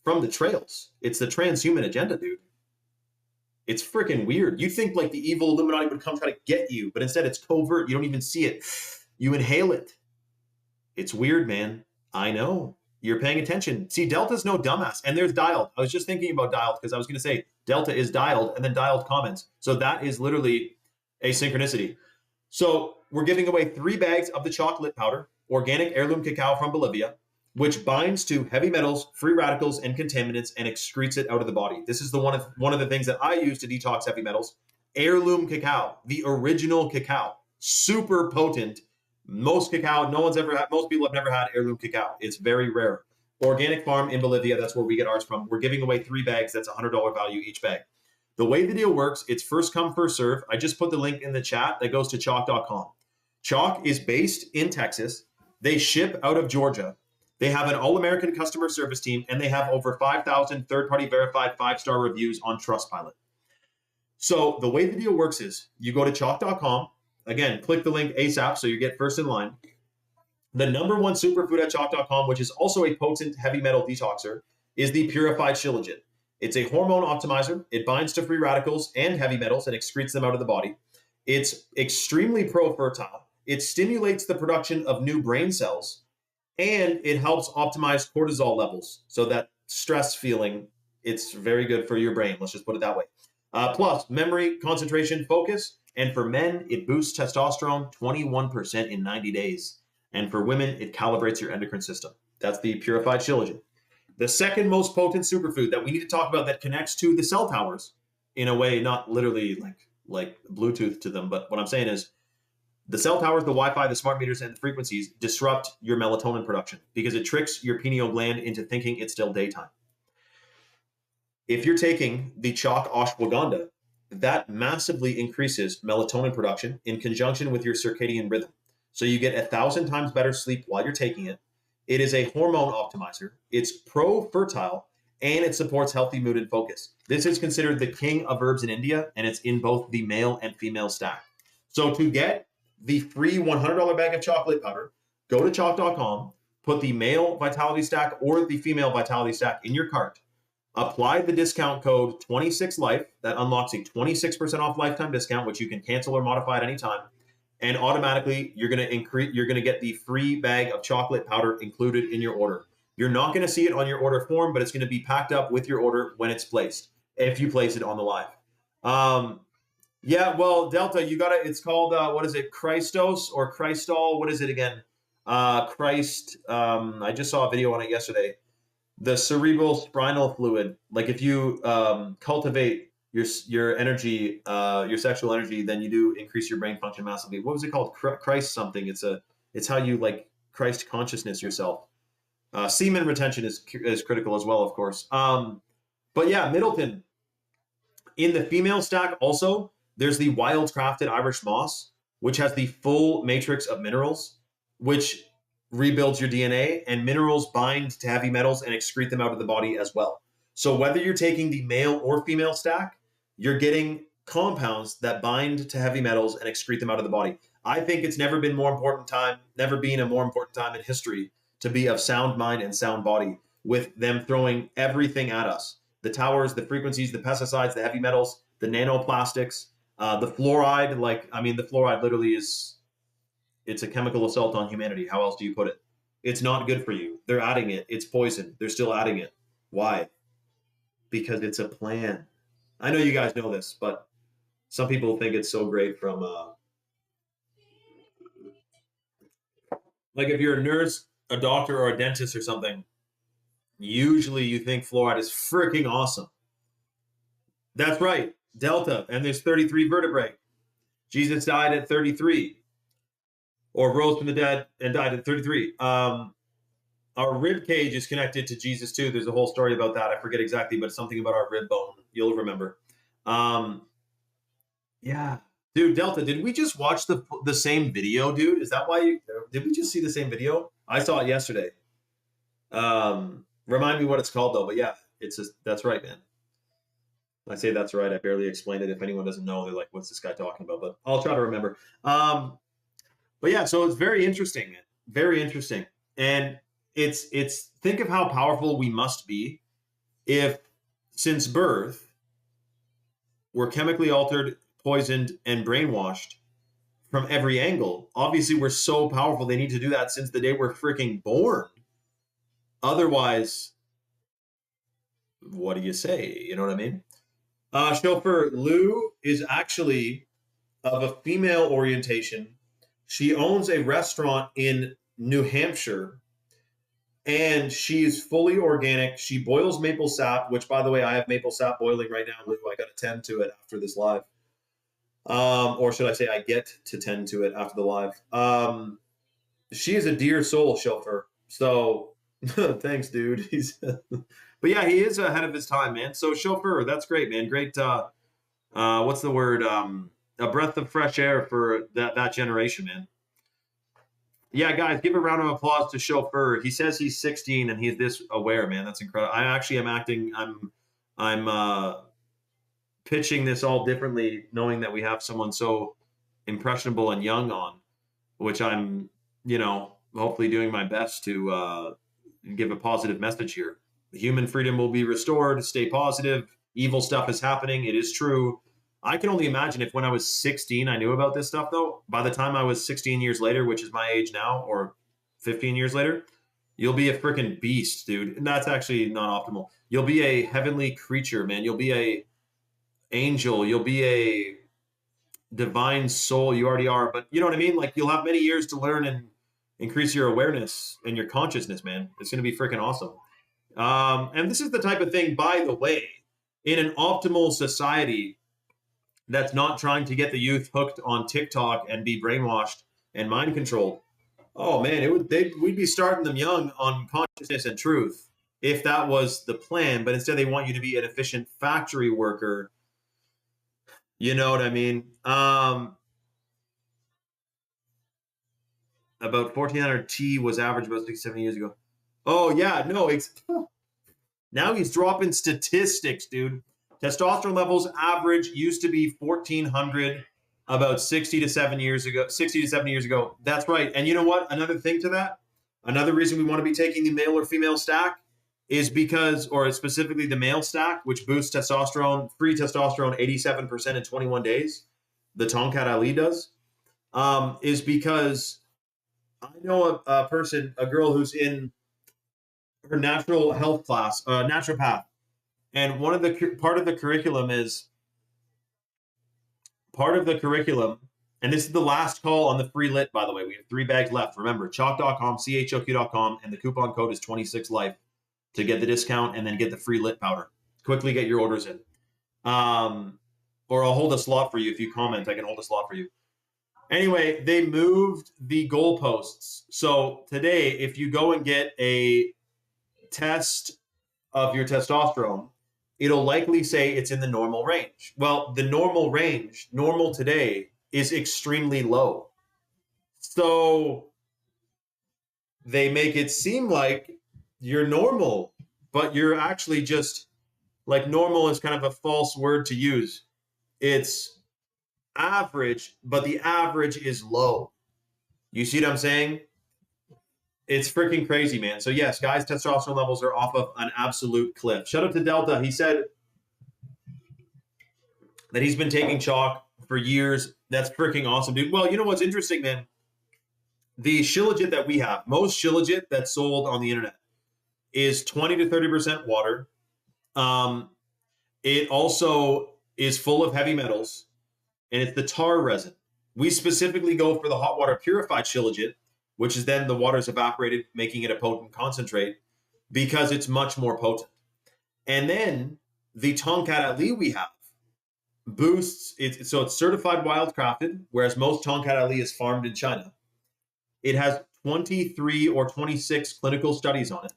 from the trails. It's the transhuman agenda, dude. It's freaking weird. You think like the evil Illuminati would come try to get you, but instead it's covert. You don't even see it. You inhale it. It's weird, man. I know. You're paying attention. See, Delta's no dumbass. And there's Dialed. I was just thinking about Dialed because I was going to say Delta is Dialed and then Dialed comments. So that is literally a synchronicity. So we're giving away 3 bags of the chocolate powder, organic heirloom cacao from Bolivia, which binds to heavy metals, free radicals, and contaminants and excretes it out of the body. This is one of the things that I use to detox heavy metals. Heirloom cacao, the original cacao, super potent. Most people have never had heirloom cacao. It's very rare. Organic farm in Bolivia, that's where we get ours from. We're giving away 3 bags. That's $100 value each bag. The way the deal works, it's first come, first serve. I just put the link in the chat that goes to Choq.com. Choq is based in Texas. They ship out of Georgia. They have an all-American customer service team, and they have over 5,000 third-party verified 5-star reviews on Trustpilot. So the way the deal works is you go to Choq.com. Again, click the link ASAP so you get first in line. The number 1 superfood at Choq.com, which is also a potent heavy metal detoxer, is the purified shilajit. It's a hormone optimizer. It binds to free radicals and heavy metals and excretes them out of the body. It's extremely pro-fertile. It stimulates the production of new brain cells, and it helps optimize cortisol levels. So that stress feeling, it's very good for your brain. Let's just put it that way. Plus, memory, concentration, focus. And for men, it boosts testosterone 21% in 90 days. And for women, it calibrates your endocrine system. That's the purified shilajit. The second most potent superfood that we need to talk about that connects to the cell towers in a way, not literally like Bluetooth to them, but what I'm saying is the cell towers, the Wi-Fi, the smart meters, and the frequencies disrupt your melatonin production because it tricks your pineal gland into thinking it's still daytime. If you're taking the Choq ashwagandha, that massively increases melatonin production in conjunction with your circadian rhythm. So you get 1,000 times better sleep while you're taking it. It is a hormone optimizer. It's pro-fertile, and it supports healthy mood and focus. This is considered the king of herbs in India, and it's in both the male and female stack. So to get the free $100 bag of chocolate powder, go to Choq.com, put the male vitality stack or the female vitality stack in your cart, apply the discount code 26life. That unlocks a 26% off lifetime discount, which you can cancel or modify at any time. And automatically you're going to get the free bag of chocolate powder included in your order. You're not going to see it on your order form, but it's going to be packed up with your order when it's placed, if you place it on the live. Yeah, well, Delta, you got it. It's called, what is it, Christos or Christol? What is it again? Christ. I just saw a video on it yesterday. The cerebral spinal fluid. Like if you cultivate your energy, your sexual energy, then you do increase your brain function massively. What was it called? Christ something. It's how you like Christ consciousness yourself. Semen retention is critical as well, of course. But yeah, Middleton. In the female stack also, there's the wild-crafted Irish moss, which has the full matrix of minerals, which rebuilds your DNA, and minerals bind to heavy metals and excrete them out of the body as well. So whether you're taking the male or female stack, you're getting compounds that bind to heavy metals and excrete them out of the body. I think it's never been a more important time in history to be of sound mind and sound body, with them throwing everything at us. The towers, the frequencies, the pesticides, the heavy metals, the nanoplastics, the fluoride. The fluoride literally it's a chemical assault on humanity. How else do you put it? It's not good for you. They're adding it. It's poison. They're still adding it. Why? Because it's a plan. I know you guys know this, but some people think it's so great from, like if you're a nurse, a doctor, or a dentist or something, usually you think fluoride is freaking awesome. That's right, Delta, and there's 33 vertebrae. Jesus died at 33, or rose from the dead and died at 33. Our rib cage is connected to Jesus too. There's a whole story about that. I forget exactly, but it's something about our rib bone. You'll remember. Yeah, dude, Delta, did we just watch the same video, dude? Is that why did we just see the same video? I saw it yesterday. Remind me what it's called though, but yeah, that's right, man. I say that's right. I barely explained it. If anyone doesn't know, they're like, what's this guy talking about? But I'll try to remember. But yeah, so it's very interesting, man. Very interesting. And it's think of how powerful we must be if since birth we're chemically altered, poisoned, and brainwashed from every angle. Obviously, we're so powerful. They need to do that since the day we're freaking born. Otherwise, what do you say? You know what I mean? Chauffeur Lou is actually of a female orientation. She owns a restaurant in New Hampshire, and she's fully organic. She boils maple sap, which, by the way, I have maple sap boiling right now, Lou. I got to tend to it after this live. Or should I say I get to tend to it after the live. She is a dear soul, Chauffeur. So thanks, dude. But yeah, he is ahead of his time, man. So Chauffeur, that's great, man. Great. What's the word? A breath of fresh air for that generation, man. Yeah, guys, give a round of applause to Chauffeur. He says he's 16 and he's this aware, man. That's incredible. I actually am acting. I'm pitching this all differently, knowing that we have someone so impressionable and young on, which I'm, hopefully doing my best to give a positive message here. Human freedom will be restored. Stay positive. Evil stuff is happening. It is true. I can only imagine if when I was 16, I knew about this stuff, though. By the time I was 16 years later, which is my age now, or 15 years later, you'll be a freaking beast, dude. And that's actually not optimal. You'll be a heavenly creature, man. You'll be a angel. You'll be a divine soul. You already are. But you know what I mean? Like, you'll have many years to learn and increase your awareness and your consciousness, man. It's going to be freaking awesome. And this is the type of thing, by the way, in an optimal society that's not trying to get the youth hooked on TikTok and be brainwashed and mind controlled. Oh man, we'd be starting them young on consciousness and truth if that was the plan. But instead, they want you to be an efficient factory worker. You know what I mean? About 1400 T was average about 67 years ago. Oh yeah, no. Now he's dropping statistics, dude. Testosterone levels average used to be 1400 about 60 to 70 years ago. That's right. And you know what? Another thing to that, another reason we want to be taking the male or female stack is because, or specifically the male stack, which boosts testosterone, free testosterone 87% in 21 days, the Tongkat Ali does, is because I know a person, a girl who's in her natural health class, naturopath, and one of the part of the curriculum is part of the curriculum, and this is the last call on the free lit, by the way. We have 3 bags left. Remember, chalk.com, choq.com, and the coupon code is 26life to get the discount and then get the free lit powder. Quickly get your orders in. Or I'll hold a slot for you. If you comment, I can hold a slot for you. Anyway, they moved the goalposts. So today, if you go and get a test of your testosterone, it'll likely say it's in the normal range. Well, the normal range, normal today, is extremely low. So they make it seem like you're normal, but you're actually just like normal is kind of a false word to use. It's average, but the average is low. You see what I'm saying? It's freaking crazy, man. So yes, guys, testosterone levels are off of an absolute cliff. Shout out to Delta. He said that he's been taking chalk for years. That's freaking awesome, dude. Well, you know what's interesting, man? The Shilajit that we have, most Shilajit that's sold on the internet is 20 to 30% water. It also is full of heavy metals, and it's the tar resin. We specifically go for the hot water purified Shilajit, which is then the water's evaporated, making it a potent concentrate, because it's much more potent. And then the Tongkat Ali we have boosts, so it's certified wildcrafted, whereas most Tongkat Ali is farmed in China. It has 23 or 26 clinical studies on it.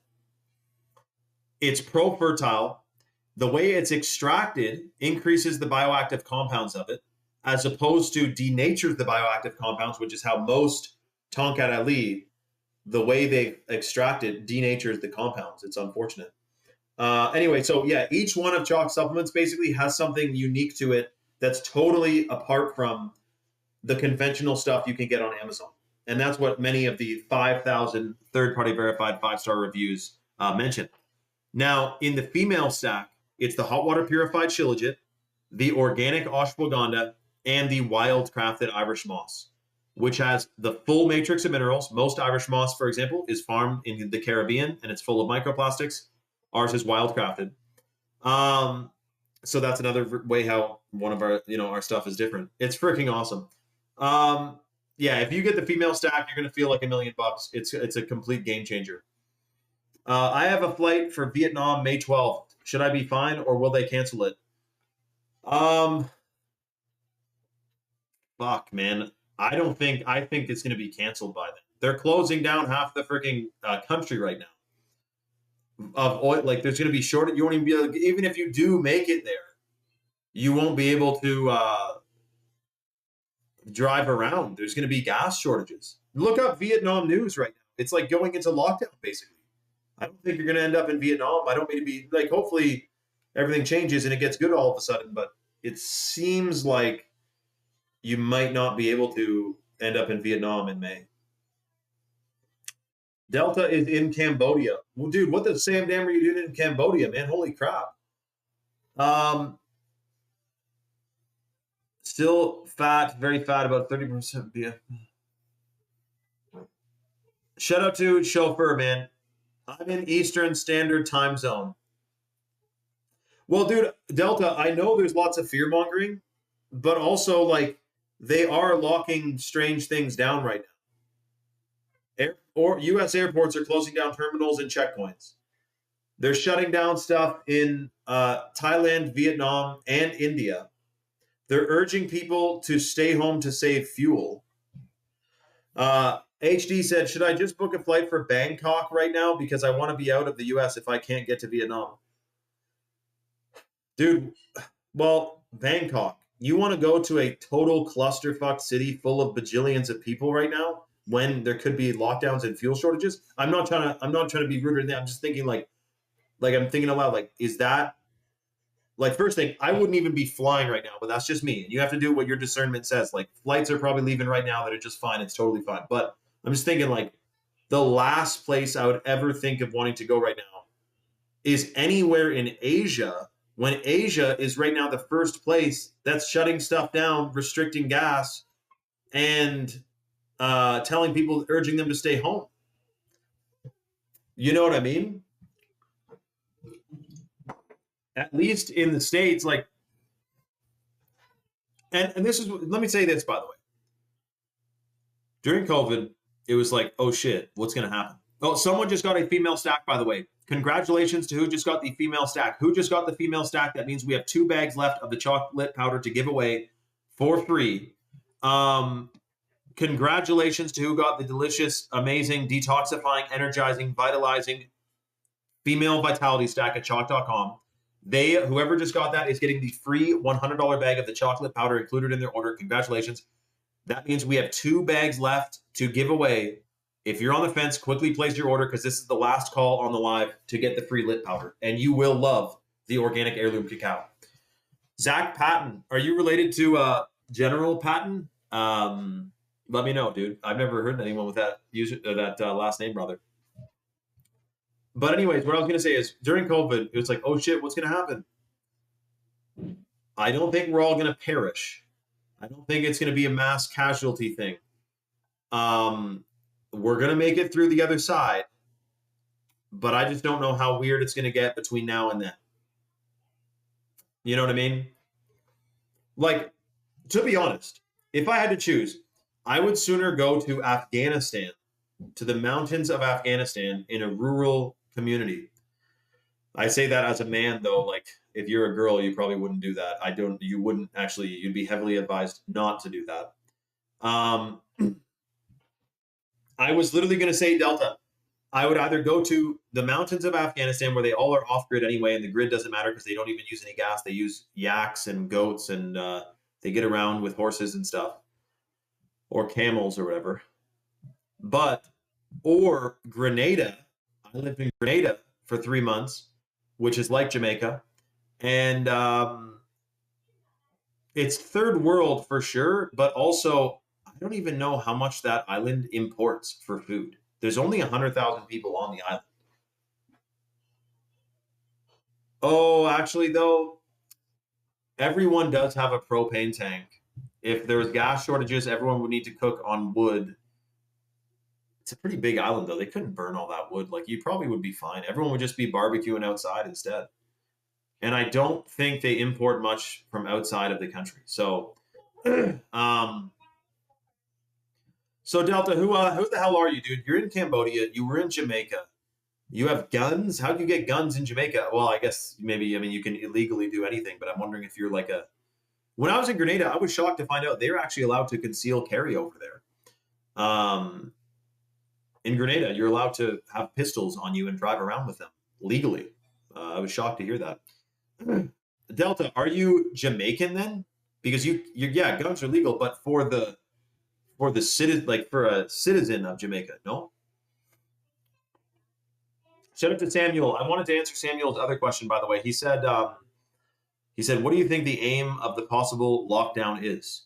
It's pro-fertile. The way it's extracted increases the bioactive compounds of it, as opposed to denatures the bioactive compounds, which is how most Tongkat Ali, the way they extract it, denatures the compounds. It's unfortunate. Anyway, so yeah, each one of Chalk supplements basically has something unique to it that's totally apart from the conventional stuff you can get on Amazon. And that's what many of the 5,000 third-party verified 5-star reviews mention. Now, in the female stack, it's the hot water purified Shilajit, the organic ashwagandha, and the wild-crafted Irish moss, which has the full matrix of minerals. Most Irish moss, for example, is farmed in the Caribbean, and it's full of microplastics. Ours is wild-crafted. So that's another way how one of our, our stuff is different. It's freaking awesome. Yeah, if you get the female stack, you're going to feel like $1 million. It's a complete game changer. I have a flight for Vietnam May 12th. Should I be fine, or will they cancel it? Fuck, man. I think it's going to be canceled by then. They're closing down half the freaking country right now of oil. Like, there's going to be shortage. You won't even be able to, even if you do make it there, you won't be able to drive around. There's going to be gas shortages. Look up Vietnam news right now. It's like going into lockdown, basically. I don't think you're going to end up in Vietnam. I don't mean to be like, hopefully everything changes and it gets good all of a sudden, but it seems like you might not be able to end up in Vietnam in May. Delta is in Cambodia. Well, dude, what the Sam damn are you doing in Cambodia, man? Holy crap. Still fat, very fat, about 30% beer. Shout out to Chauffeur, man. I'm in Eastern Standard Time Zone. Well, dude, Delta, I know there's lots of fear-mongering, but also, like, they are locking strange things down right now. U.S. airports are closing down terminals and checkpoints. They're shutting down stuff in Thailand, Vietnam, and India. They're urging people to stay home to save fuel. HD said, should I just book a flight for Bangkok right now because I want to be out of the U.S. if I can't get to Vietnam? Dude, well, Bangkok. You want to go to a total clusterfuck city full of bajillions of people right now when there could be lockdowns and fuel shortages? I'm not trying to be rude or anything. I'm just thinking like I'm thinking aloud, like, is that like, first thing, I wouldn't even be flying right now, but that's just me. You have to do what your discernment says. Like, flights are probably leaving right now that are just fine. It's totally fine. But I'm just thinking, like, the last place I would ever think of wanting to go right now is anywhere in Asia, when Asia is right now the first place that's shutting stuff down, restricting gas, and telling people, urging them to stay home. You know what I mean? at least in the States, like, and this is, let me say this, by the way. During COVID, it was like, oh shit, what's going to happen? Oh, someone just got a female stack, by the way. Congratulations to who just got the female stack. Who just got the female stack? That means we have 2 bags left of the chocolate powder to give away for free. Congratulations to who got the delicious, amazing, detoxifying, energizing, vitalizing female vitality stack at chalk.com. Whoever just got that is getting the free $100 bag of the chocolate powder included in their order. Congratulations. That means we have 2 bags left to give away. If you're on the fence, quickly place your order because this is the last call on the live to get the free lit powder. And you will love the organic heirloom cacao. Zach Patton, are you related to General Patton? Let me know, dude. I've never heard anyone with that last name, brother. But anyways, what I was going to say is during COVID, it was like, oh shit, what's going to happen? I don't think we're all going to perish. I don't think it's going to be a mass casualty thing. We're going to make it through the other side, but I just don't know how weird it's going to get between now and then. You know what I mean? Like, to be honest, if I had to choose, I would sooner go to Afghanistan, to the mountains of Afghanistan in a rural community. I say that as a man, though. Like, if you're a girl, you probably wouldn't do that. You wouldn't actually, you'd be heavily advised not to do that. I was literally going to say Delta. I would either go to the mountains of Afghanistan where they all are off grid anyway, and the grid doesn't matter because they don't even use any gas. They use yaks and goats, and they get around with horses and stuff, or camels or whatever. Or Grenada. I lived in Grenada for 3 months, which is like Jamaica. And it's third world for sure, but also I don't even know how much that island imports for food. There's only 100,000 people on the island. Oh, actually, though, everyone does have a propane tank. If there was gas shortages, everyone would need to cook on wood. It's a pretty big island, though. They couldn't burn all that wood. Like, you probably would be fine. Everyone would just be barbecuing outside instead. And I don't think they import much from outside of the country. So, so Delta, who the hell are you, dude? You're in Cambodia. You were in Jamaica. You have guns? How do you get guns in Jamaica? Well, I guess maybe, I mean, you can illegally do anything, but I'm wondering if you're like a... When I was in Grenada, I was shocked to find out they were actually allowed to conceal carry over there. In Grenada, you're allowed to have pistols on you and drive around with them legally. I was shocked to hear that. Delta, are you Jamaican then? Because yeah, guns are legal, but for the citizen, like for a citizen of Jamaica, no? Shout out to Samuel. I wanted to answer Samuel's other question, by the way. He said, what do you think the aim of the possible lockdown is?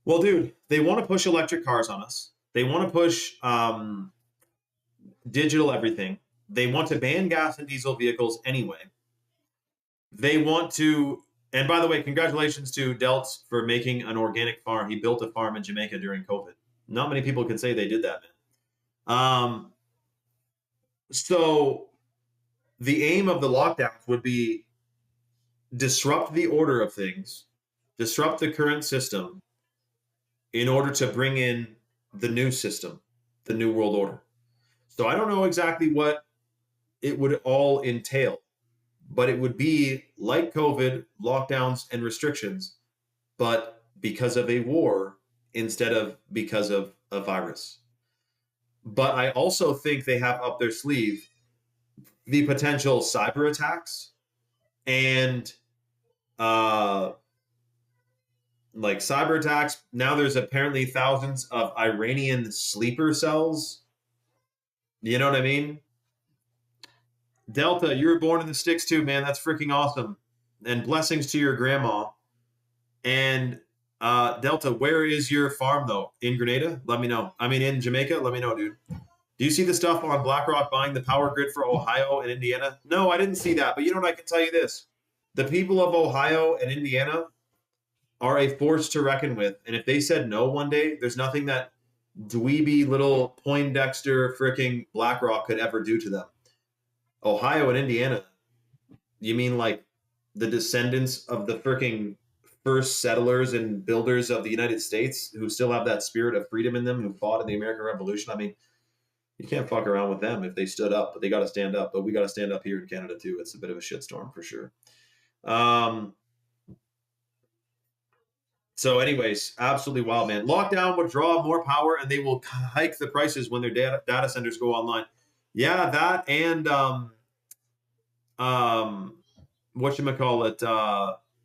Well, dude, they want to push electric cars on us. They want to push digital everything. They want to ban gas and diesel vehicles anyway. They want to, and by the way, congratulations to Delts for making an organic farm. He built a farm in Jamaica during COVID. Not many people can say they did that, man. So the aim of the lockdowns would be disrupt the order of things, disrupt the current system in order to bring in the new system, the new world order. So I don't know exactly what it would all entail, but it would be like COVID, lockdowns and restrictions, but because of a war instead of because of a virus. But I also think they have up their sleeve the potential cyber attacks and like cyber attacks. Now there's apparently thousands of Iranian sleeper cells. You know what I mean? Delta, you were born in the sticks too, man. That's freaking awesome. And blessings to your grandma. And Delta, where is your farm though? In Grenada? Let me know. I mean, in Jamaica? Let me know, dude. Do you see the stuff on BlackRock buying the power grid for Ohio and Indiana? No, I didn't see that. But you know what? I can tell you this. The people of Ohio and Indiana are a force to reckon with. And if they said no one day, there's nothing that dweeby little Poindexter freaking BlackRock could ever do to them. Ohio and Indiana, You mean like the descendants of the freaking first settlers and builders of the United States who still have that spirit of freedom in them, who fought in the American Revolution? I mean, you can't fuck around with them if they stood up, but they got to stand up. But we got to stand up here in Canada too. It's a bit of a shitstorm for sure. So, anyways, absolutely wild, man. Lockdown would draw more power, and they will hike the prices when their data centers go online. Yeah, that and whatchamacallit,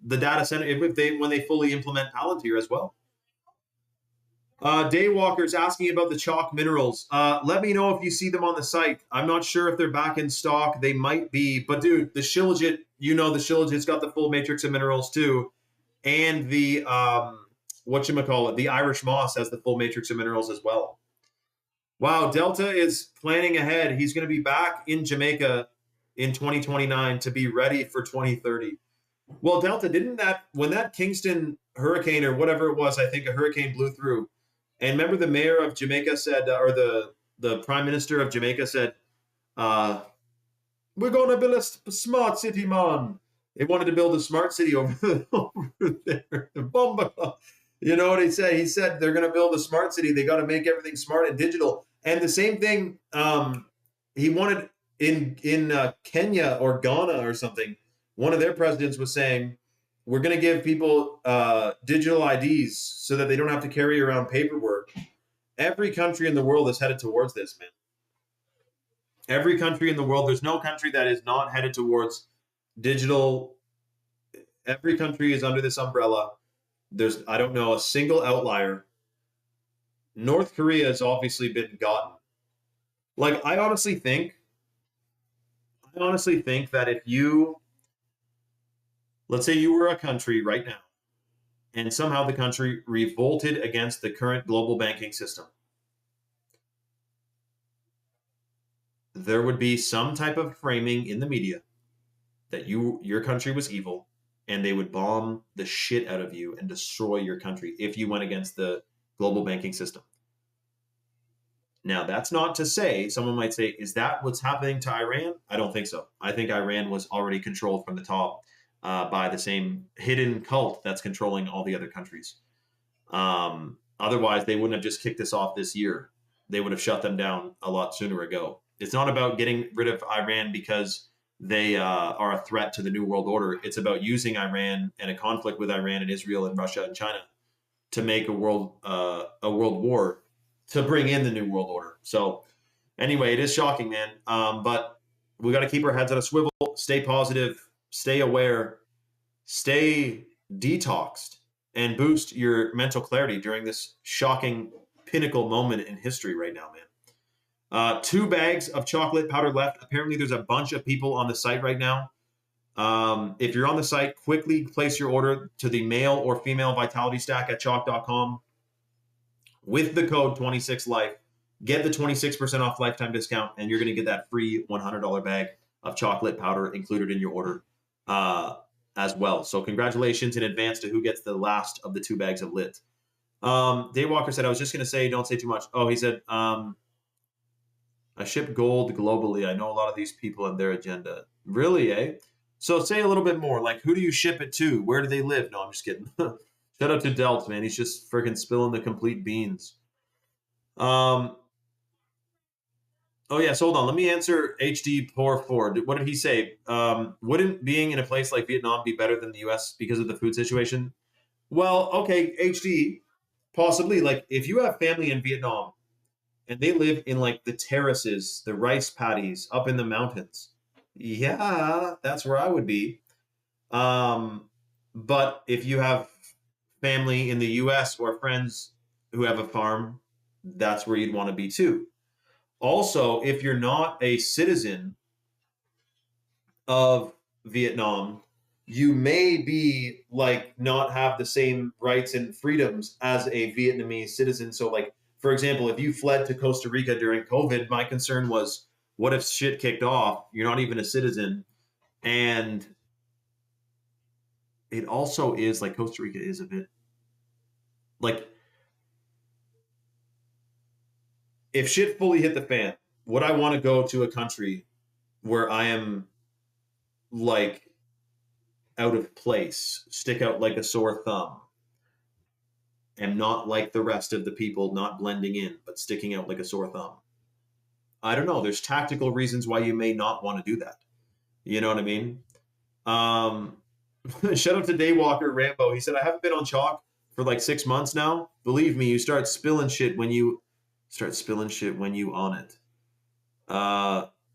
the data center if they when they fully implement Palantir as well. Daywalker's asking about the chalk minerals. Let me know if you see them on the site. I'm not sure if they're back in stock. They might be, but dude, the Shilajit, the Shilajit's got the full matrix of minerals too, and the whatchamacallit, the Irish moss has the full matrix of minerals as well. Wow, Delta is planning ahead. He's going to be back in Jamaica in 2029 to be ready for 2030. Well, Delta, when that Kingston hurricane or whatever it was, I think a hurricane blew through. And remember the mayor of Jamaica said, or the prime minister of Jamaica said, we're going to build a smart city, man. They wanted to build a smart city over there. You know what he said? He said they're going to build a smart city. They got to make everything smart and digital. And the same thing he wanted in Kenya or Ghana or something. One of their presidents was saying, we're going to give people digital IDs so that they don't have to carry around paperwork. Every country in the world is headed towards this, man. Every country in the world, there's no country that is not headed towards digital. Every country is under this umbrella. There's, I don't know, a single outlier. North Korea has obviously been gotten. Like, I honestly think that if you, let's say you were a country right now, and somehow the country revolted against the current global banking system, there would be some type of framing in the media that your country was evil, and they would bomb the shit out of you and destroy your country if you went against the global banking system. Now, that's not to say, someone might say, is that what's happening to Iran? I don't think so. I think Iran was already controlled from the top by the same hidden cult that's controlling all the other countries. Otherwise, they wouldn't have just kicked this off this year. They would have shut them down a lot sooner ago. It's not about getting rid of Iran because they are a threat to the New World Order. It's about using Iran and a conflict with Iran and Israel and Russia and China to make a world war to bring in the New World Order. So anyway, it is shocking, man. But we got to keep our heads on a swivel, stay positive, stay aware, stay detoxed, and boost your mental clarity during this shocking pinnacle moment in history right now, man. 2 bags of chocolate powder left. Apparently, there's a bunch of people on the site right now. If you're on the site, quickly place your order to the male or female vitality stack at chalk.com with the code 26life. Get the 26% off lifetime discount, and you're going to get that free $100 bag of chocolate powder included in your order as well. So congratulations in advance to who gets the last of the 2 bags of lit. Daywalker said, I was just going to say, don't say too much. Oh, he said, I ship gold globally. I know a lot of these people and their agenda. Really, eh? So say a little bit more. Like, who do you ship it to? Where do they live? No, I'm just kidding. Shout out to Delt, man. He's just freaking spilling the complete beans. Oh, yes. Hold on. Let me answer HD Poor Ford. What did he say? Wouldn't being in a place like Vietnam be better than the U.S. because of the food situation? Well, okay, HD, possibly. Like, if you have family in Vietnam, and they live in like the terraces, the rice paddies up in the mountains. Yeah, that's where I would be. But if you have family in the US or friends who have a farm, that's where you'd want to be too. Also, if you're not a citizen of Vietnam, you may be like not have the same rights and freedoms as a Vietnamese citizen. So like, for example, if you fled to Costa Rica during COVID, my concern was, what if shit kicked off? You're not even a citizen. And it also is like Costa Rica is a bit like, if shit fully hit the fan, would I want to go to a country where I am like out of place, stick out like a sore thumb, and not like the rest of the people, not blending in, but sticking out like a sore thumb. I don't know. There's tactical reasons why you may not want to do that. You know what I mean? Um, Shout out to Daywalker Rambo. He said, I haven't been on chalk for like 6 months now. Believe me, you start spilling shit when you on it.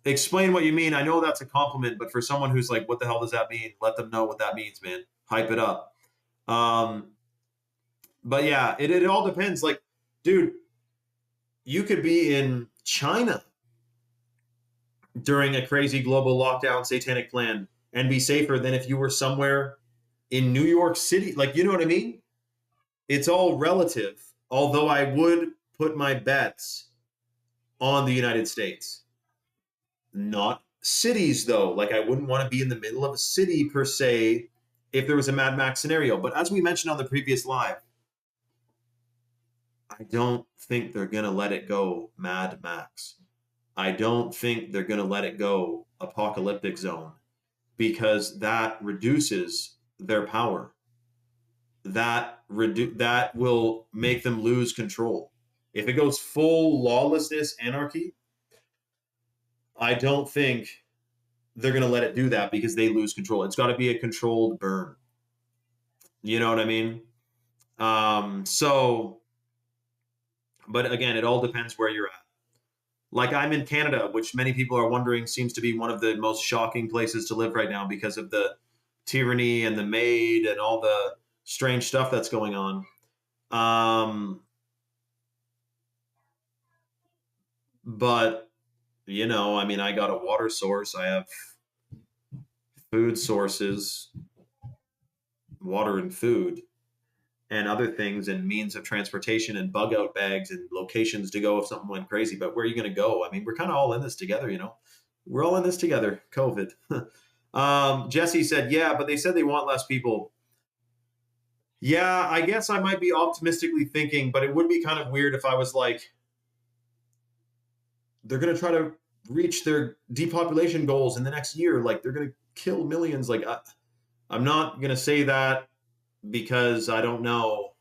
Explain what you mean. I know that's a compliment, but for someone who's like, what the hell does that mean? Let them know what that means, man. Hype it up. But yeah, it all depends. Like, dude, you could be in China during a crazy global lockdown satanic plan and be safer than if you were somewhere in New York City. Like, you know what I mean? It's all relative. Although I would put my bets on the United States. Not cities, though. Like, I wouldn't want to be in the middle of a city per se if there was a Mad Max scenario. But as we mentioned on the previous live, I don't think they're going to let it go Mad Max. I don't think they're going to let it go Apocalyptic Zone, because that reduces their power. That will make them lose control. If it goes full lawlessness, anarchy, I don't think they're going to let it do that because they lose control. It's got to be a controlled burn. You know what I mean? But again, it all depends where you're at. Like, I'm in Canada, which many people are wondering seems to be one of the most shocking places to live right now because of the tyranny and the maid and all the strange stuff that's going on. But, you know, I mean, I got a water source. I have food sources, water and food, and other things, and means of transportation, and bug out bags, and locations to go if something went crazy. But where are you going to go? I mean, we're kind of all in this together, you know. We're all in this together. COVID. Jesse said, yeah, but they said they want less people. Yeah, I guess I might be optimistically thinking, but it would be kind of weird if I was like, they're going to try to reach their depopulation goals in the next year. Like, they're going to kill millions. Like, I'm not going to say that because I don't know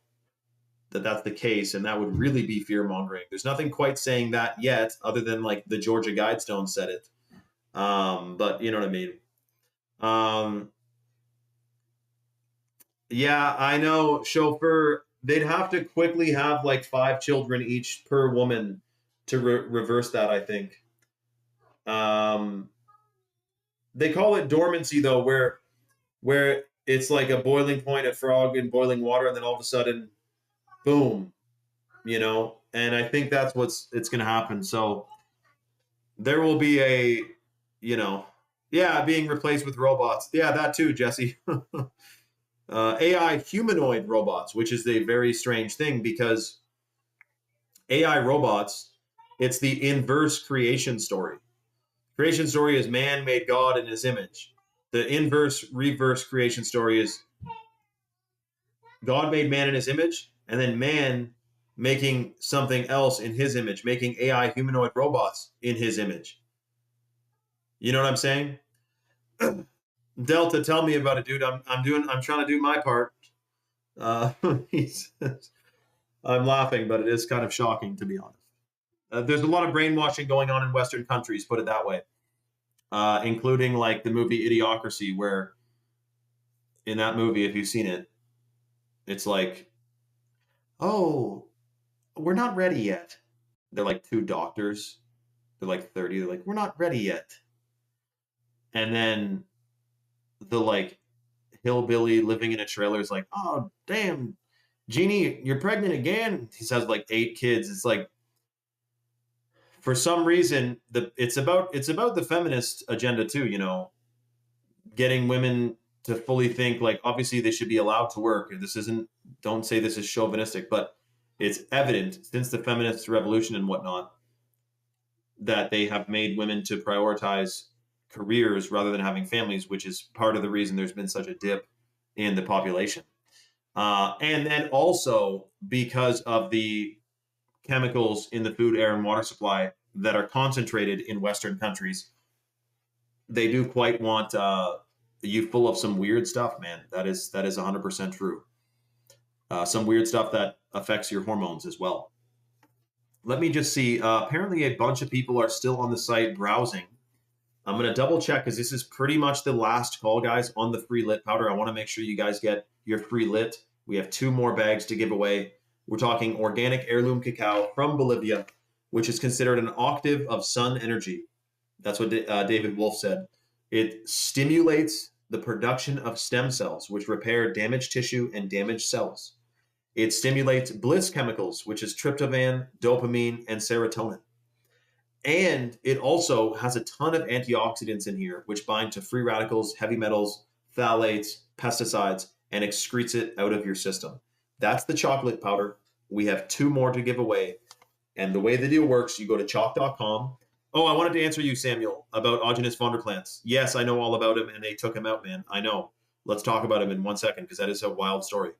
that that's the case, and that would really be fear-mongering. There's nothing quite saying that yet, other than like the Georgia Guidestone said it. But you know what I mean? Yeah, I know, chauffeur. They'd have to quickly have like 5 children each per woman to reverse that, I think. They call it dormancy, though, where it's like a boiling point, a frog in boiling water, and then all of a sudden, boom, you know. And I think that's it's going to happen. So there will be a, you know, yeah, being replaced with robots. Yeah, that too, Jesse. AI humanoid robots, which is a very strange thing because AI robots, it's the inverse creation story. Creation story is man made God in his image. The inverse reverse creation story is God made man in his image, and then man making something else in his image, making AI humanoid robots in his image. You know what I'm saying? Delta, tell me about it, dude. I'm trying to do my part. I'm laughing, but it is kind of shocking, to be honest. There's a lot of brainwashing going on in Western countries, put it that way, including like the movie Idiocracy, where in that movie, if you've seen it, it's like, oh, we're not ready yet. They're like 2 doctors. They're like 30. They're like, we're not ready yet. And then the like hillbilly living in a trailer is like, oh, damn, Jeannie, you're pregnant again. He has like 8 kids. It's like, for some reason, it's about the feminist agenda too, you know, getting women to fully think like, obviously they should be allowed to work. Don't say this is chauvinistic, but it's evident since the feminist revolution and whatnot that they have made women to prioritize careers rather than having families, which is part of the reason there's been such a dip in the population. And then also because of the chemicals in the food, air, and water supply that are concentrated in Western countries, they do quite want you full of some weird stuff, man. That is 100% true. Some weird stuff that affects your hormones as well. Let me just see. Apparently, a bunch of people are still on the site browsing. I'm going to double check because this is pretty much the last call, guys, on the free lit powder. I want to make sure you guys get your free lit. We have 2 more bags to give away. We're talking organic heirloom cacao from Bolivia, which is considered an octave of sun energy. That's what David Wolf said. It stimulates the production of stem cells, which repair damaged tissue and damaged cells. It stimulates bliss chemicals, which is tryptophan, dopamine, and serotonin. And it also has a ton of antioxidants in here, which bind to free radicals, heavy metals, phthalates, pesticides, and excretes it out of your system. That's the chocolate powder. We have 2 more to give away. And the way the deal works, you go to chalk.com. Oh, I wanted to answer you, Samuel, about Augenis vonderplants. Yes, I know all about him, and they took him out, man. I know. Let's talk about him in 1 second, because that is a wild story.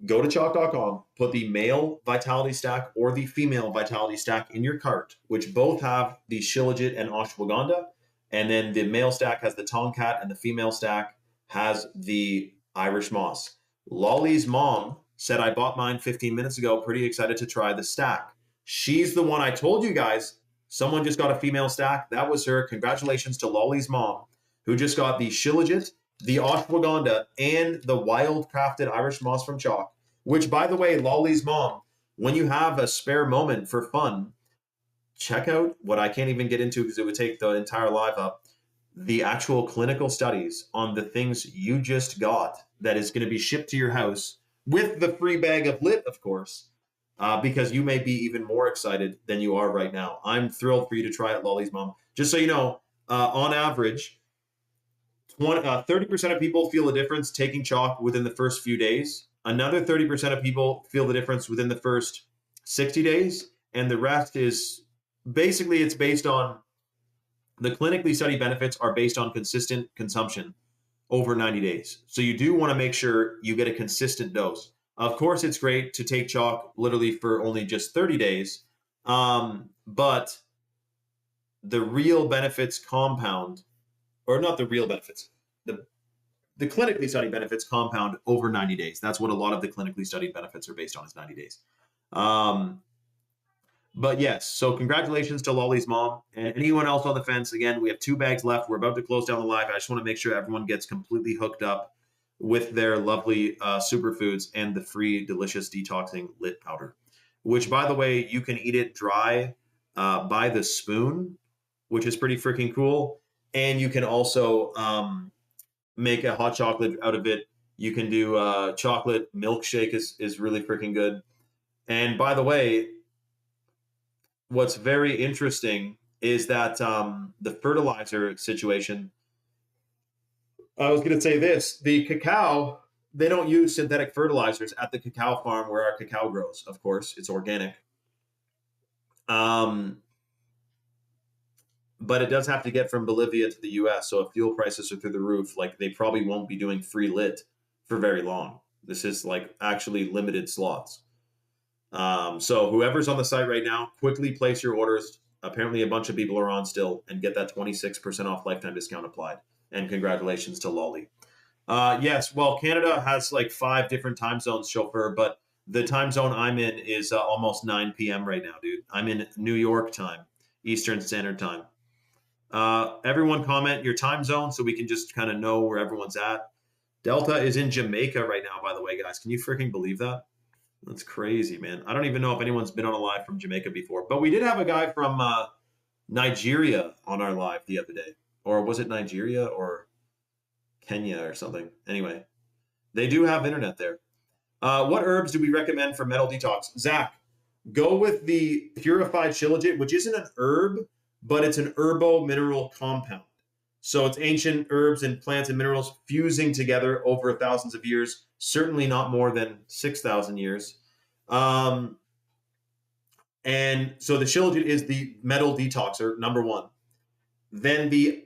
Go to chalk.com, put the male vitality stack or the female vitality stack in your cart, which both have the shilajit and ashwagandha. And then the male stack has the tongkat and the female stack has the Irish moss. Lolly's mom said, I bought mine 15 minutes ago. Pretty excited to try the stack. She's the one I told you guys. Someone just got a female stack. That was her. Congratulations to Lolly's mom, who just got the shilajit, the ashwagandha, and the wild crafted Irish moss from Chalk, which, by the way, Lolly's mom, when you have a spare moment for fun, check out what I can't even get into because it would take the entire live up, the actual clinical studies on the things you just got that is going to be shipped to your house with the free bag of lit, of course, because you may be even more excited than you are right now. I'm thrilled for you to try it, Lolly's mom. Just so you know, on average, 30% of people feel a difference taking Chalk within the first few days. Another 30% of people feel the difference within the first 60 days. And the rest is basically, it's based on the clinically studied benefits are based on consistent consumption over 90 days. So you do want to make sure you get a consistent dose. Of course, it's great to take Chalk literally for only just 30 days. But the real benefits compound, or not the real benefits, the clinically studied benefits compound over 90 days. That's what a lot of the clinically studied benefits are based on, is 90 days. But yes, so congratulations to Lolly's mom and anyone else on the fence. Again, we have 2 bags left. We're about to close down the live. I just want to make sure everyone gets completely hooked up with their lovely superfoods and the free delicious detoxing lit powder, which, by the way, you can eat it dry by the spoon, which is pretty freaking cool. And you can also make a hot chocolate out of it. You can do chocolate milkshake is really freaking good. And by the way, what's very interesting is that the fertilizer situation, I was going to say this, the cacao, they don't use synthetic fertilizers at the cacao farm where our cacao grows. Of course, it's organic. But it does have to get from Bolivia to the US. So if fuel prices are through the roof, like, they probably won't be doing free lit for very long. This is like actually limited slots. So whoever's on the site right now, quickly place your orders. Apparently a bunch of people are on still, and get that 26% off lifetime discount applied. And congratulations to Lolly. Yes, well, Canada has like 5 different time zones, chauffeur, but the time zone I'm in is almost 9 p.m. right now, dude. I'm in New York time, Eastern Standard Time. Everyone comment your time zone so we can just kind of know where everyone's at. Delta is in Jamaica right now, by the way, guys. Can you freaking believe that? That's crazy, man. I don't even know if anyone's been on a live from Jamaica before, but we did have a guy from Nigeria on our live the other day. Or was it Nigeria or Kenya or something? Anyway, they do have internet there. What herbs do we recommend for metal detox? Zach, go with the purified shilajit, which isn't an herb, but it's an herbo-mineral compound. So it's ancient herbs and plants and minerals fusing together over thousands of years, certainly not more than 6,000 years. And so the shilajit is the metal detoxer, number 1. Then the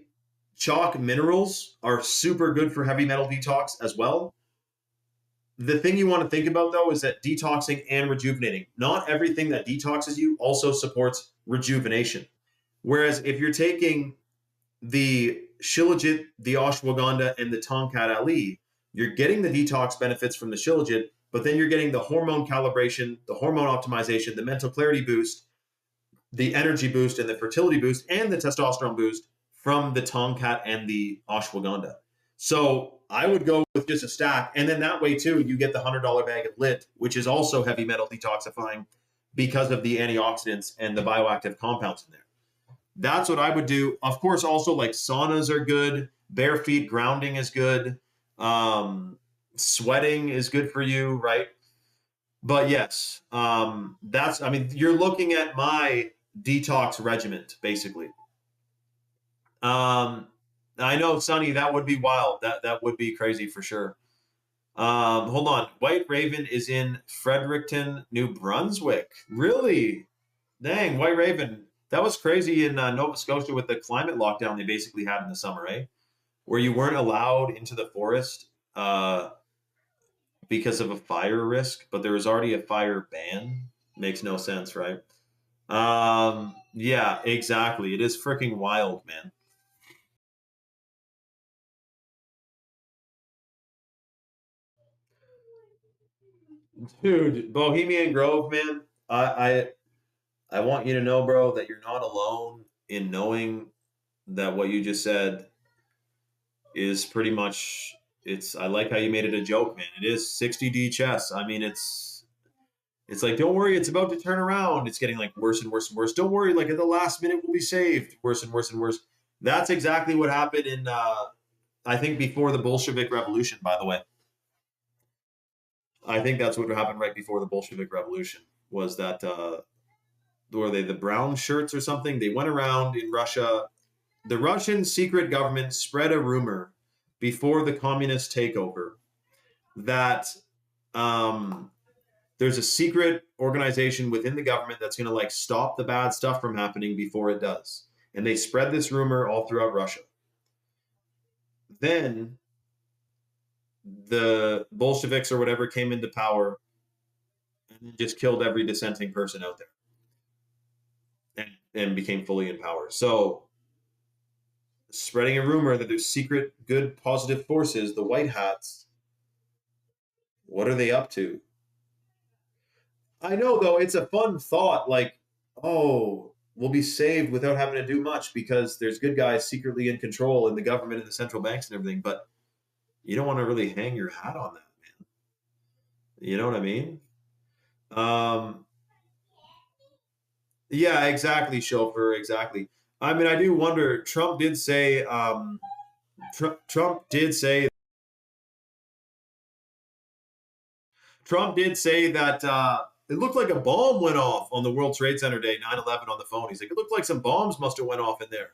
chalk minerals are super good for heavy metal detox as well. The thing you want to think about, though, is that detoxing and rejuvenating. Not everything that detoxes you also supports rejuvenation. Whereas if you're taking the Shilajit, the ashwagandha, and the Tongkat Ali, you're getting the detox benefits from the Shilajit, but then you're getting the hormone calibration, the hormone optimization, the mental clarity boost, the energy boost, and the fertility boost, and the testosterone boost from the Tongkat and the ashwagandha. So I would go with just a stack, and then that way too, you get the $100 bag of Lit, which is also heavy metal detoxifying because of the antioxidants and the bioactive compounds in there. That's what I would do. Of course, also like saunas are good. Bare feet grounding is good. Sweating is good for you, right? But yes, I mean, you're looking at my detox regiment, basically. I know, Sonny, that would be wild. That would be crazy for sure. Hold on. White Raven is in Fredericton, New Brunswick. Really? Dang, White Raven. That was crazy in Nova Scotia with the climate lockdown they basically had in the summer, right? Where you weren't allowed into the forest because of a fire risk, but there was already a fire ban. Makes no sense, right? Yeah, exactly. It is freaking wild, man. Dude, Bohemian Grove, man. I want you to know, bro, that you're not alone in knowing that what you just said is pretty much it's I like how you made it a joke, man. It is 60D chess. I mean, it's like, don't worry, it's about to turn around. It's getting like worse and worse and worse. Don't worry, like at the last minute we'll be saved. Worse and worse and worse. That's exactly what happened in I think before the Bolshevik Revolution, by the way. I think that's what happened right before the Bolshevik Revolution was that were they the brown shirts or something? They went around in Russia. The Russian secret government spread a rumor before the communist takeover that there's a secret organization within the government that's going to like stop the bad stuff from happening before it does. And they spread this rumor all throughout Russia. Then the Bolsheviks or whatever came into power and just killed every dissenting person out there and became fully in power. So spreading a rumor that there's secret, good, positive forces, the white hats, what are they up to? I know, though, it's a fun thought. Like, oh, we'll be saved without having to do much because there's good guys secretly in control in the government and the central banks and everything. But you don't want to really hang your hat on that, man. You know what I mean? Um, yeah, exactly, chauffeur. Exactly. I mean, I do wonder. Trump did say. Trump did say. Trump did say that it looked like a bomb went off on the World Trade Center day, 9/11 on the phone. He's like, it looked like some bombs must have went off in there.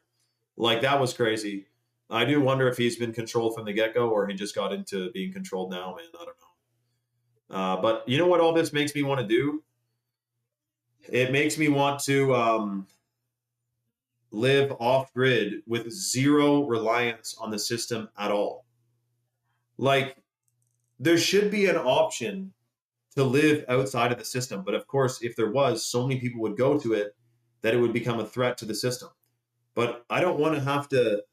Like, that was crazy. I do wonder if he's been controlled from the get-go or he just got into being controlled now, man. I don't know. But you know what all this makes me want to do? It makes me want to live off-grid with zero reliance on the system at all. Like, there should be an option to live outside of the system. But of course, if there was, so many people would go to it that it would become a threat to the system. But I don't want to have to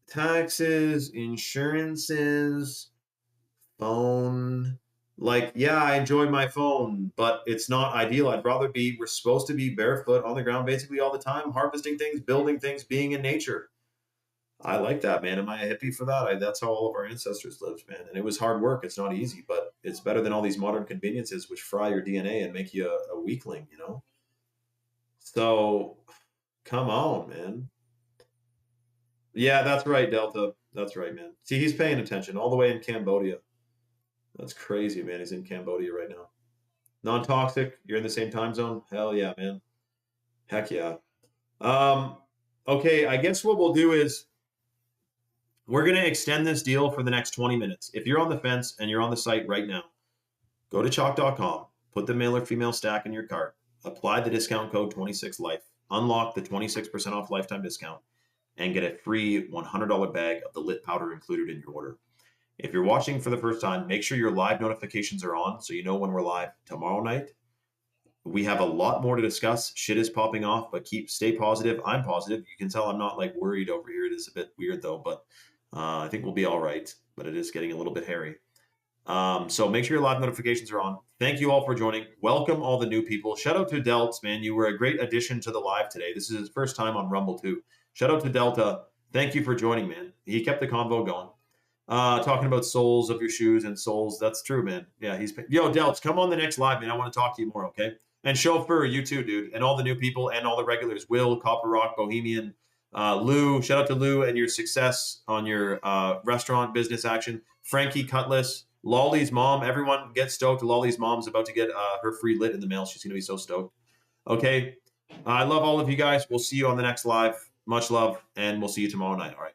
taxes, insurances, phone. Like, yeah, I enjoy my phone, but it's not ideal. We're supposed to be barefoot on the ground basically all the time, harvesting things, building things, being in nature. I like that, man. Am I a hippie for that? That's how all of our ancestors lived, man. And it was hard work. It's not easy, but it's better than all these modern conveniences which fry your DNA and make you a weakling, you know? So, come on, man. Yeah, that's right, Delta. That's right, man. See, he's paying attention all the way in Cambodia. That's crazy, man. He's in Cambodia right now. Non-toxic. You're in the same time zone. Hell yeah, man. Heck yeah. Um, okay, I guess what we'll do is we're going to extend this deal for the next 20 minutes. If you're on the fence and you're on the site right now, go to chalk.com, put the male or female stack in your cart, apply the discount code 26life, unlock the 26% off lifetime discount, and get a free $100 bag of the lit powder included in your order. If you're watching for the first time, make sure your live notifications are on so you know when we're live tomorrow night, We have a lot more to discuss. Shit is popping off, but stay positive. I'm positive. You can tell I'm not like worried over here. It is a bit weird though, but I think we'll be all right. But it is getting a little bit hairy. So make sure your live notifications are on. Thank you all for joining. Welcome all the new people. Shout out to Delts, man. You were a great addition to the live today. This is his first time on Rumble too. Shout out to Delta. Thank you for joining, man. He kept the convo going. Talking about soles of your shoes and soles. That's true, man. Yeah, yo, Delts, come on the next live, man. I want to talk to you more, okay? And Chauffeur, you too, dude. And all the new people and all the regulars. Will, Copper Rock, Bohemian, Lou. Shout out to Lou and your success on your restaurant business action. Frankie Cutlass, Lolly's mom. Everyone get stoked. Lolly's mom's about to get her free lit in the mail. She's going to be so stoked. Okay. I love all of you guys. We'll see you on the next live. Much love, and we'll see you tomorrow night. All right.